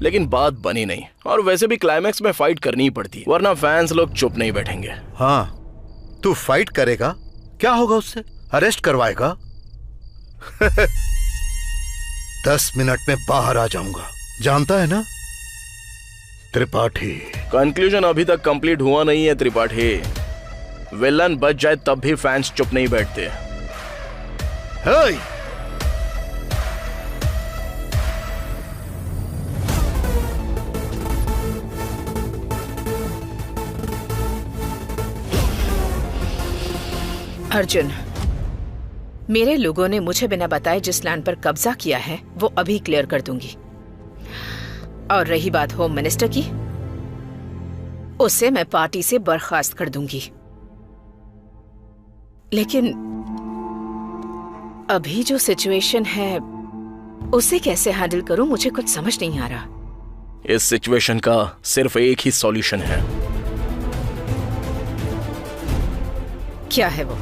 लेकिन बात बनी नहीं। और वैसे भी क्लाइमैक्स में फाइट करनी ही पड़ती, वरना फैंस लोग चुप नहीं बैठेंगे। हाँ, तू फाइट करेगा, क्या होगा उससे? अरेस्ट करवाएगा? 10 मिनट में बाहर आ जाऊंगा, जानता है ना त्रिपाठी। कंक्लूजन अभी तक कंप्लीट हुआ नहीं है त्रिपाठी। विलन बच जाए तब भी फैंस चुप नहीं बैठते। hey! अर्जुन, मेरे लोगों ने मुझे बिना बताए जिस लैंड पर कब्जा किया है वो अभी क्लियर कर दूंगी। और रही बात होम मिनिस्टर की, उसे मैं पार्टी से बर्खास्त कर दूंगी। लेकिन अभी जो सिचुएशन है उसे कैसे हैंडल करूं, मुझे कुछ समझ नहीं आ रहा। इस सिचुएशन का सिर्फ एक ही सॉल्यूशन है। क्या है वो?